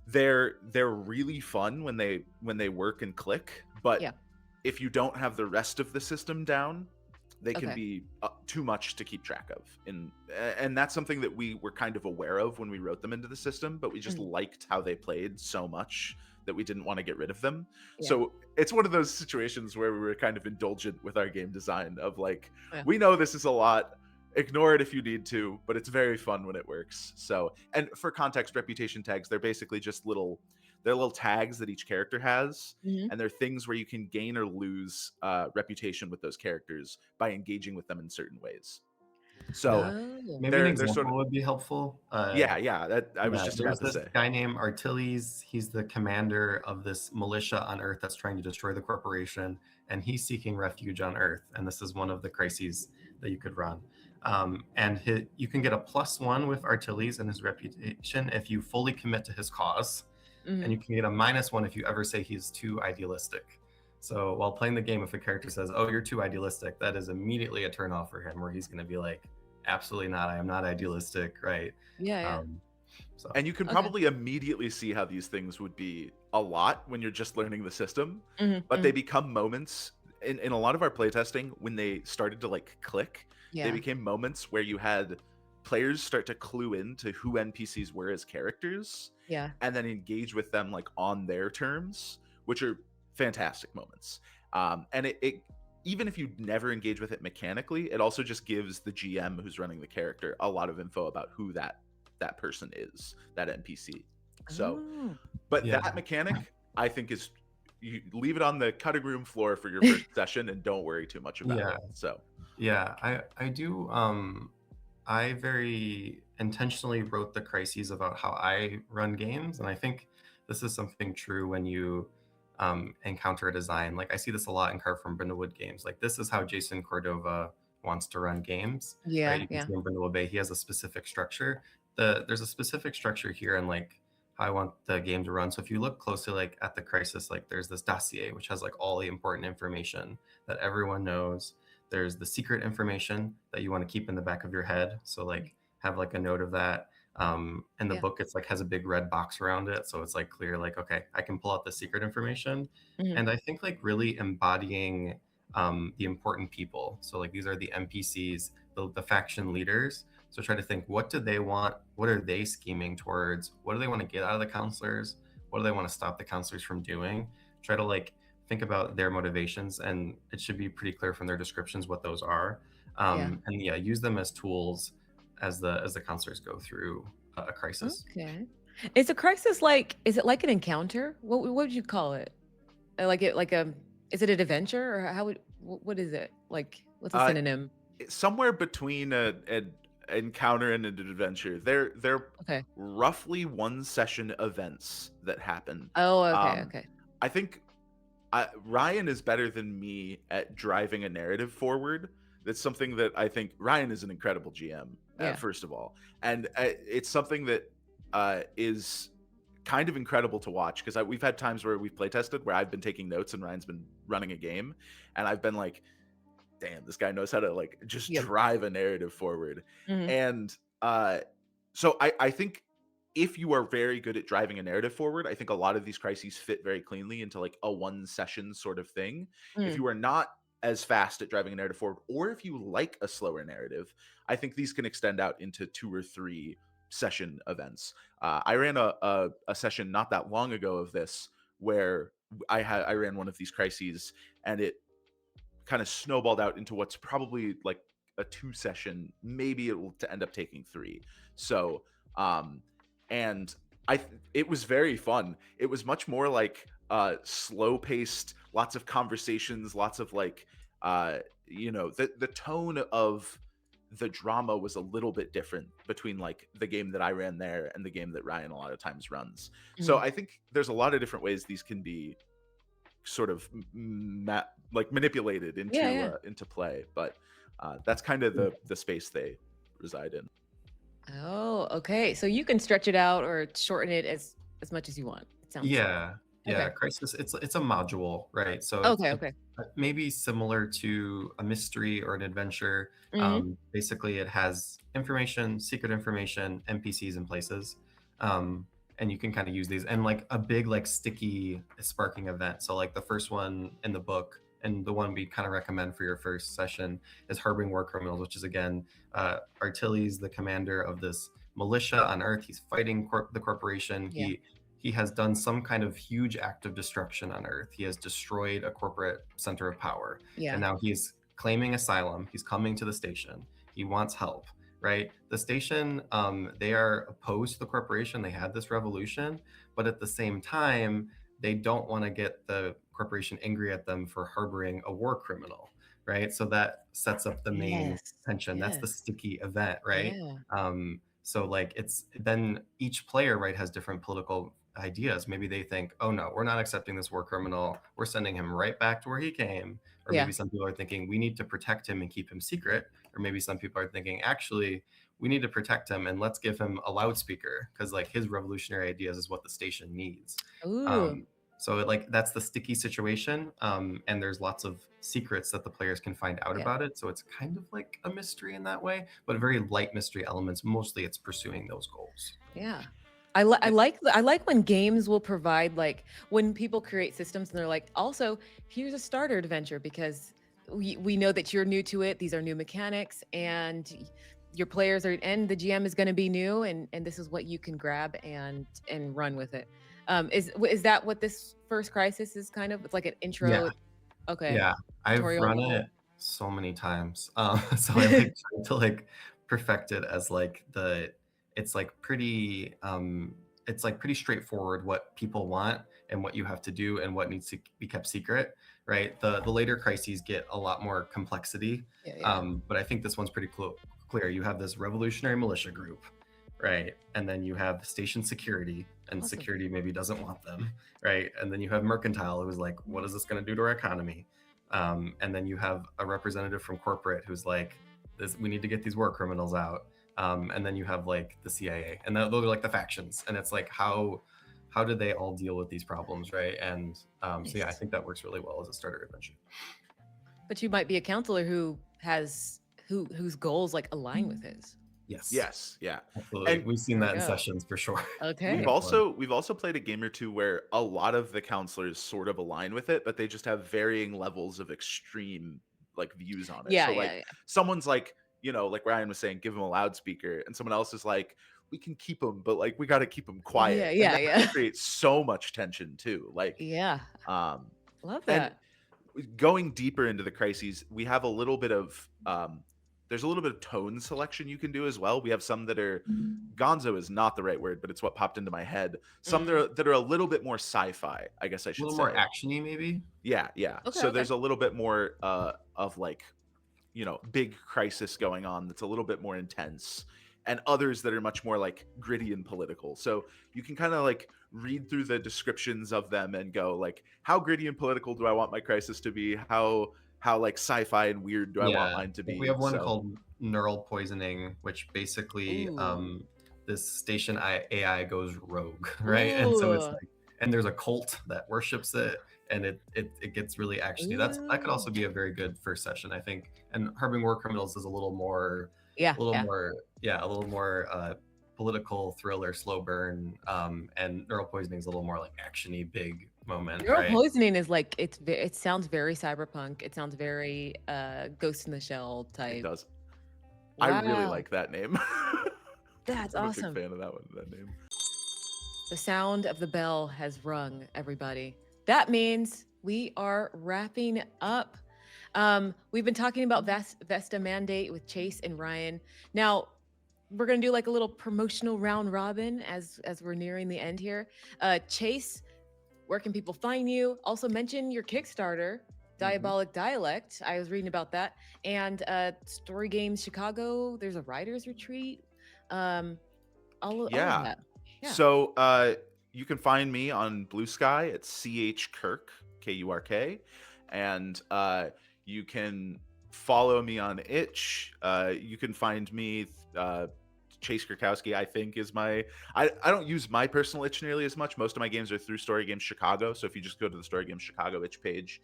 They're really fun when they work and click, but Yeah. if you don't have the rest of the system down, they can Okay. be too much to keep track of. And that's something that we were kind of aware of when we wrote them into the system, but we just Mhm. liked how they played so much that we didn't want to get rid of them. Yeah. So it's one of those situations where we were kind of indulgent with our game design of like, Yeah. we know this is a lot, ignore it if you need to, but it's very fun when it works. So, and for context, reputation tags, they're basically just they're little tags that each character has, Mhm. and they're things where you can gain or lose reputation with those characters by engaging with them in certain ways. So Oh. Maybe an they're sort example of, would be helpful. yeah, that I was Yeah, just there's about to this say. guy named Artiles. He's the commander of this militia on Earth that's trying to destroy the corporation, and he's seeking refuge on Earth. And this is one of the crises that you could run. You can get a +1 with Artiles and his reputation if you fully commit to his cause, and Mhm. you can get a -1 if you ever say he's too idealistic. So while playing the game, if a character says, "Oh, you're too idealistic," that is immediately a turnoff for him, where he's going to be like, "Absolutely not. I am not idealistic." Right. Yeah. Yeah. Um, so And you can Okay. probably immediately see how these things would be a lot when you're just learning the system, Mhm. but they Mhm. become moments in a lot of our playtesting when they started to like click. They Yeah. became moments where you had players start to clue into who NPCs were as characters Yeah. and then engage with them like on their terms, which are fantastic moments. And it even if you never engage with it mechanically, it also just gives the GM who's running the character a lot of info about who that person is, that NPC. So, Oh. but yeah, that mechanic, I think, is you leave it on the cutting room floor for your first session and don't worry too much about yeah, it. So, yeah. I do. I very intentionally wrote the crises about how I run games, and I think this is something true when you encounter a design. Like I see this a lot in Carve from Brindlewood games. Like this is how Jason Cordova wants to run games, right? Yeah. You can Yeah. see in Brindlewood Bay, he has a specific structure. There's a specific structure here, and like how I want the game to run. So if you look closely, like at the crisis, like there's this dossier which has like all the important information that everyone knows. There's the secret information that you want to keep in the back of your head. So like have like a note of that. In the Yeah. book, it's like has a big red box around it. So it's like clear, like, okay, I can pull out the secret information. Mhm. And I think like really embodying the important people. So like these are the NPCs, the faction leaders. So try to think, what do they want? What are they scheming towards? What do they want to get out of the counselors? What do they want to stop the counselors from doing? Try to like think about their motivations, and it should be pretty clear from their descriptions what those are. Yeah. And yeah, use them as tools as the counselors go through a crisis. Okay. Is a crisis like? Is it like an encounter? What would you call it? Like it like a? Is it an adventure or how would? What is it like? What's a uh, synonym? somewhere between an encounter and an adventure, they're Okay. roughly one session events that happen. Oh. Okay. Um, Okay. I think Ryan is better than me at driving a narrative forward That's something that I think Ryan is an incredible GM, Yeah. first of all, and it's something that is kind of incredible to watch, because we've had times where we've play tested where I've been taking notes and Ryan's been running a game, and I've been like, damn, this guy knows how to like just Yep. drive a narrative forward. Mhm. And so I think if you are very good at driving a narrative forward, I think a lot of these crises fit very cleanly into like a one session sort of thing. If Mm. you are not as fast at driving a narrative forward, or if you like a slower narrative, I think these can extend out into 2 or 3 session events. I ran a session not that long ago of this, where I ran one of these crises, and it kind of snowballed out into what's probably like a 2 session, maybe it will to end up taking 3. So and it was very fun. It was much more like slow paced, lots of conversations, lots of like the tone of the drama was a little bit different between like the game that I ran there and the game that Ryan a lot of times runs. So Mhm. I think there's a lot of different ways these can be sort of like manipulated Yeah, yeah. into play, but that's kind of the space they reside in. Oh, okay. So you can stretch it out or shorten it as much as you want. It sounds. Yeah, yeah. Okay. Crisis. It's a module, right? So Okay, it's okay. maybe similar to a mystery or an adventure. Mhm. Basically, it has information, secret information, NPCs and places, and you can kind of use these and like a big like sticky sparking event. So like the first one in the book. And the one we kind of recommend for your first session is Harboring War Criminals, which is again, Artilles, the commander of this militia on Earth. He's fighting the corporation. Yeah. He has done some kind of huge act of destruction on Earth. He has destroyed a corporate center of power. Yeah. And now he's claiming asylum. He's coming to the station. He wants help, right? The station, they are opposed to the corporation. They had this revolution, but at the same time, they don't want to get the corporation angry at them for harboring a war criminal, right? So that sets up the main Yes. tension. That's the Yes. sticky event, right? Yeah. So like it's then each player, right, has different political ideas. Maybe they think, oh no, we're not accepting this war criminal. We're sending him right back to where he came. Or Yeah. maybe some people are thinking we need to protect him and keep him secret. Or maybe some people are thinking, actually, we need to protect him and let's give him a loudspeaker because like his revolutionary ideas is what the station needs. Ooh. So like that's the sticky situation, and there's lots of secrets that the players can find out Yeah. about it. So it's kind of like a mystery in that way, but very light mystery elements. Mostly, it's pursuing those goals. Yeah. I like when games will provide like when people create systems and they're like, also here's a starter adventure because we know that you're new to it. These are new mechanics and your players are and the GM is going to be new and this is what you can grab and run with it. Is that what this first crisis is kind of? It's like an intro. Yeah, Okay. yeah. I've Tutorial run level. it so many times, so I like trying to like perfect it as like it's like pretty straightforward what people want and what you have to do and what needs to be kept secret, right? The later crises get a lot more complexity, Yeah. but I think this one's pretty clear. You have this revolutionary militia group, right? And then you have station security, and Awesome. security maybe doesn't want them, right? And then you have mercantile, who's like, what is this going to do to our economy? And then you have a representative from corporate who's like, we need to get these war criminals out. And then you have like the CIA, and those are like the factions. And it's like, how do they all deal with these problems, right? And so yeah, I think that works really well as a starter adventure. But you might be a counselor whose goals like align with his. Yes, yeah, absolutely. and we've seen that in sessions for sure. Okay. We've also played a game or two where a lot of the counselors sort of align with it, but they just have varying levels of extreme like views on it. Yeah, So yeah, like yeah. someone's like, like Ryan was saying, give him a loudspeaker, and someone else is like, we can keep him, but like we got to keep him quiet. Yeah, and that creates so much tension too. Like, yeah. Love that. And going deeper into the crises, we have a little bit of there's a little bit of tone selection you can do as well. We have some that are gonzo is not the right word, but it's what popped into my head. Some that are a little bit more sci-fi, I guess I should say. A little more actiony maybe. Yeah. Okay, so there's a little bit more of like, big crisis going on that's a little bit more intense, and others that are much more like gritty and political. So you can kind of like read through the descriptions of them and go like, how gritty and political do I want my crisis to be? How how like sci-fi and weird do I want Yeah, mine to like we be. have one So called neural poisoning, which basically Ooh. this AI goes rogue, right? And so it's Ooh. like, and there's a cult that worships it, and it gets really angsty. That could also Ooh. be a very good first session, I think. And Harboring War Criminals is Yeah, a little yeah. more, yeah, a little more political thriller, slow burn, and neural poisoning is a little more like actiony, big moment, Neural right? poisoning is like it sounds very cyberpunk. It sounds very Ghost in the Shell it type. does. I really Wow. like that name. That's I'm a big awesome. fan of that name. The sound of the bell has rung, everybody. That means we are wrapping up. We've been talking about Vesta Mandate with Chase and Ryan. Now, we're gonna do like a little promotional round robin as we're nearing the end here. Chase, where can people find you? Also mention your Kickstarter, Diabolic Dialect. I was reading about that. And Story Games Chicago, there's a writer's retreat. Um, all of Yeah. that. Yeah. So you can find me on Blue Sky. It's CH Kirk, Kurk, and you can follow me on Itch. You can find me. Chase Kurkowski, I think, is my. I don't use my personal itch nearly as much. Most of my games are through Story Games Chicago. So if you just go to the Story Games Chicago itch page,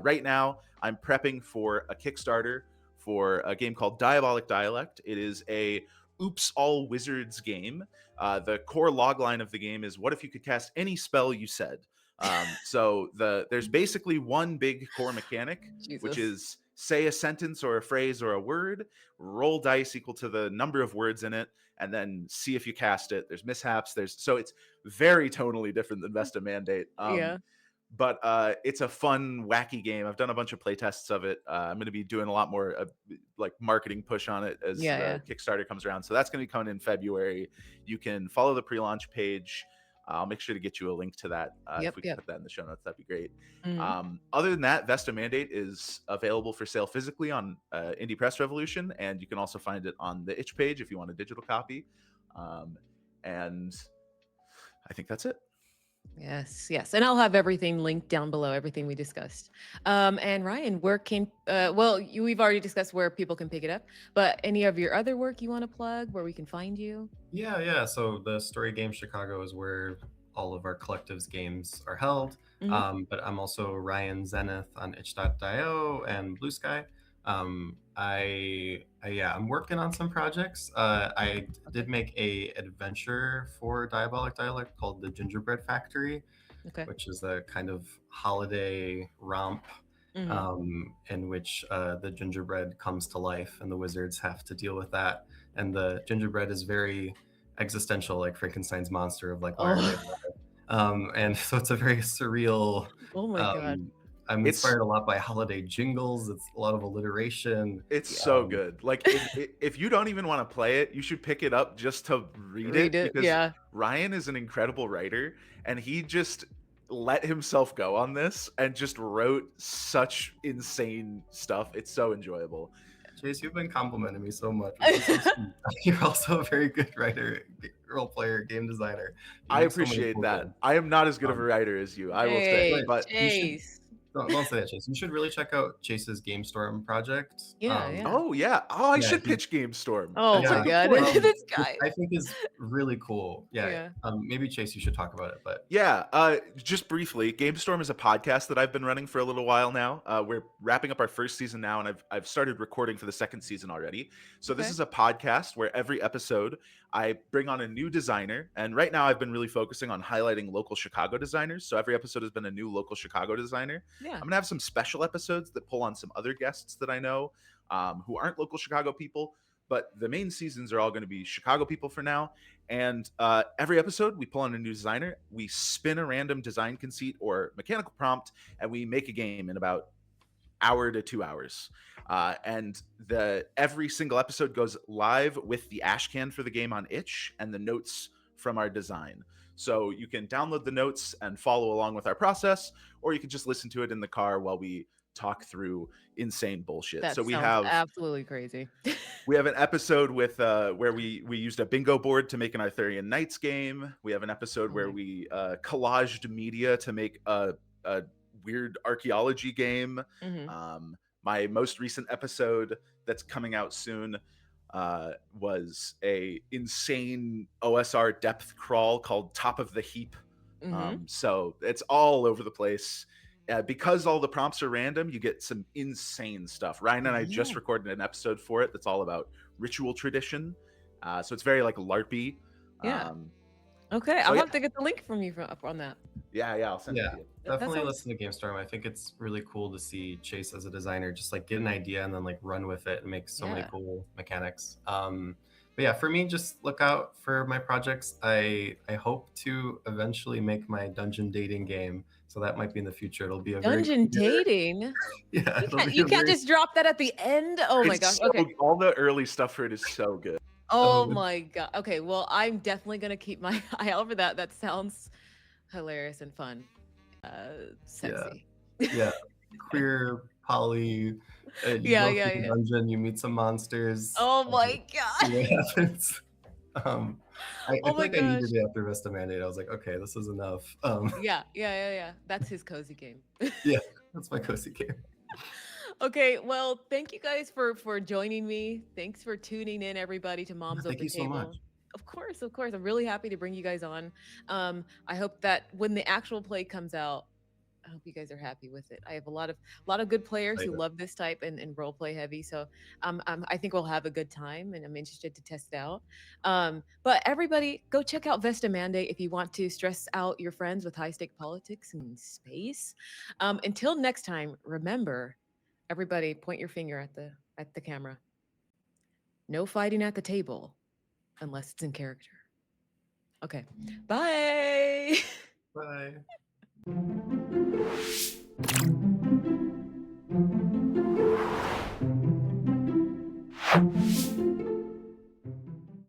right now I'm prepping for a Kickstarter for a game called Diabolic Dialect. It is a Oops All Wizards game. The core logline of the game is, what if you could cast any spell you said? So there's basically one big core mechanic, which Jesus. is say a sentence or a phrase or a word, roll dice equal to the number of words in it, and then see if you cast it. There's mishaps. So it's very tonally different than Vesta Mandate. Yeah. But it's a fun, wacky game. I've done a bunch of play tests of it. I'm going to be doing a lot more like marketing push on it as Yeah, yeah. the Kickstarter comes around. So that's going to be coming in February. You can follow the pre-launch page. I'll make sure to get you a link to that. Yep, If we can yep. put that in the show notes, that'd be great. Mhm. Other than that, Vesta Mandate is available for sale physically on Indie Press Revolution, and you can also find it on the itch page if you want a digital copy. And I think that's it. Yes, yes. And I'll have everything linked down below, everything we discussed. And Ryan, where can, we've already discussed where people can pick it up, but any of your other work you want to plug, where we can find you? Yeah. So the Story Games Chicago is where all of our collectives games are held. Mhm. But I'm also Ryan Zenith on itch.io and Blue Sky. I'm working on some projects. I did make a adventure for Diabolic Dialect called the Gingerbread Factory, Okay. which is a kind of holiday romp in which the gingerbread comes to life and the wizards have to deal with that. And the gingerbread is very existential, like Frankenstein's monster of like, why are they Oh, alive? And so it's a very surreal. oh my God. Um, I'm It's inspired a lot by holiday jingles. It's a lot of alliteration. It's so good. Like if you don't even want to play it, you should pick it up just to read Read it, it. because Yeah. Ryan is an incredible writer and he just let himself go on this and just wrote such insane stuff. It's so enjoyable. Chase, you've been complimenting me so much. Which is so sweet. You're also a very good writer, role player, game designer. You I make so many appreciate cool that. things. I am not as good of a Um, writer as you, I will say, Hey, but but you should Chase. don't say that, Chase. You should really check out Chase's Game Storm project. Yeah, yeah. oh yeah. Oh, I Yeah, should pitch Game Storm. Oh That's a my yeah. good God. point. This Which guy. I think is really cool. Yeah. Yeah. Maybe Chase, you should talk about it. But Yeah, just briefly, GameStorm is a podcast that I've been running for a little while now. We're wrapping up our first season now, and I've started recording for the second season already. So this Okay. is a podcast where every episode I bring on a new designer, and right now I've been really focusing on highlighting local Chicago designers. So every episode has been a new local Chicago designer. Yeah. I'm gonna have some special episodes that pull on some other guests that I know who aren't local Chicago people. But the main seasons are all going to be Chicago people for now. And every episode, we pull on a new designer, we spin a random design conceit or mechanical prompt, and we make a game in about hour to 2 hours. And every single episode goes live with the ashcan for the game on itch and the notes from our design. So you can download the notes and follow along with our process, or you can just listen to it in the car while we talk through insane bullshit. That So we sounds have absolutely crazy. we have an episode with where we used a bingo board to make an Arthurian Knights game. We have an episode where we collaged media to make a weird archaeology game. Mhm. My most recent episode that's coming out soon was a insane OSR depth crawl called Top of the Heap. So it's all over the place. Because all the prompts are random, you get some insane stuff. Ryan and I just recorded an episode for it that's all about ritual tradition. So it's very like LARPy. Yeah. Okay, so I'll yeah. have to get the link from you up on that. Yeah, I'll send it to you. Definitely listen to GameStorm. I think it's really cool to see Chase as a designer just like get an idea and then like run with it and make so many cool mechanics. But yeah, for me, just look out for my projects. I hope to eventually make my dungeon dating game. So that might be in the future. It'll be a dungeon dating. Yeah, you can't just drop that at the end. Oh my gosh. Okay. All the early stuff for it is so good. Oh my god. Okay, well, I'm definitely gonna keep my eye out for that. That sounds hilarious and fun. Sexy. Yeah. Queer, poly. You go through the dungeon, you meet some monsters. Oh my god. See what happens. I feel like I needed it after Vesta Mandate. I was like, okay, this is enough. Yeah. That's his cozy game. Yeah, that's my cozy game. Okay, well, thank you guys for joining me. Thanks for tuning in, everybody, to Moms of the Table. Thank you so much. Of course. I'm really happy to bring you guys on. I hope that when the actual play comes out, I hope you guys are happy with it. I have a lot of good players who love this type and role play heavy. So I think we'll have a good time, and I'm interested to test it out. But everybody, go check out Vesta Mandate if you want to stress out your friends with high stake politics and space. Until next time, remember, everybody, point your finger at the camera. No fighting at the table unless it's in character. Okay. Bye. Bye.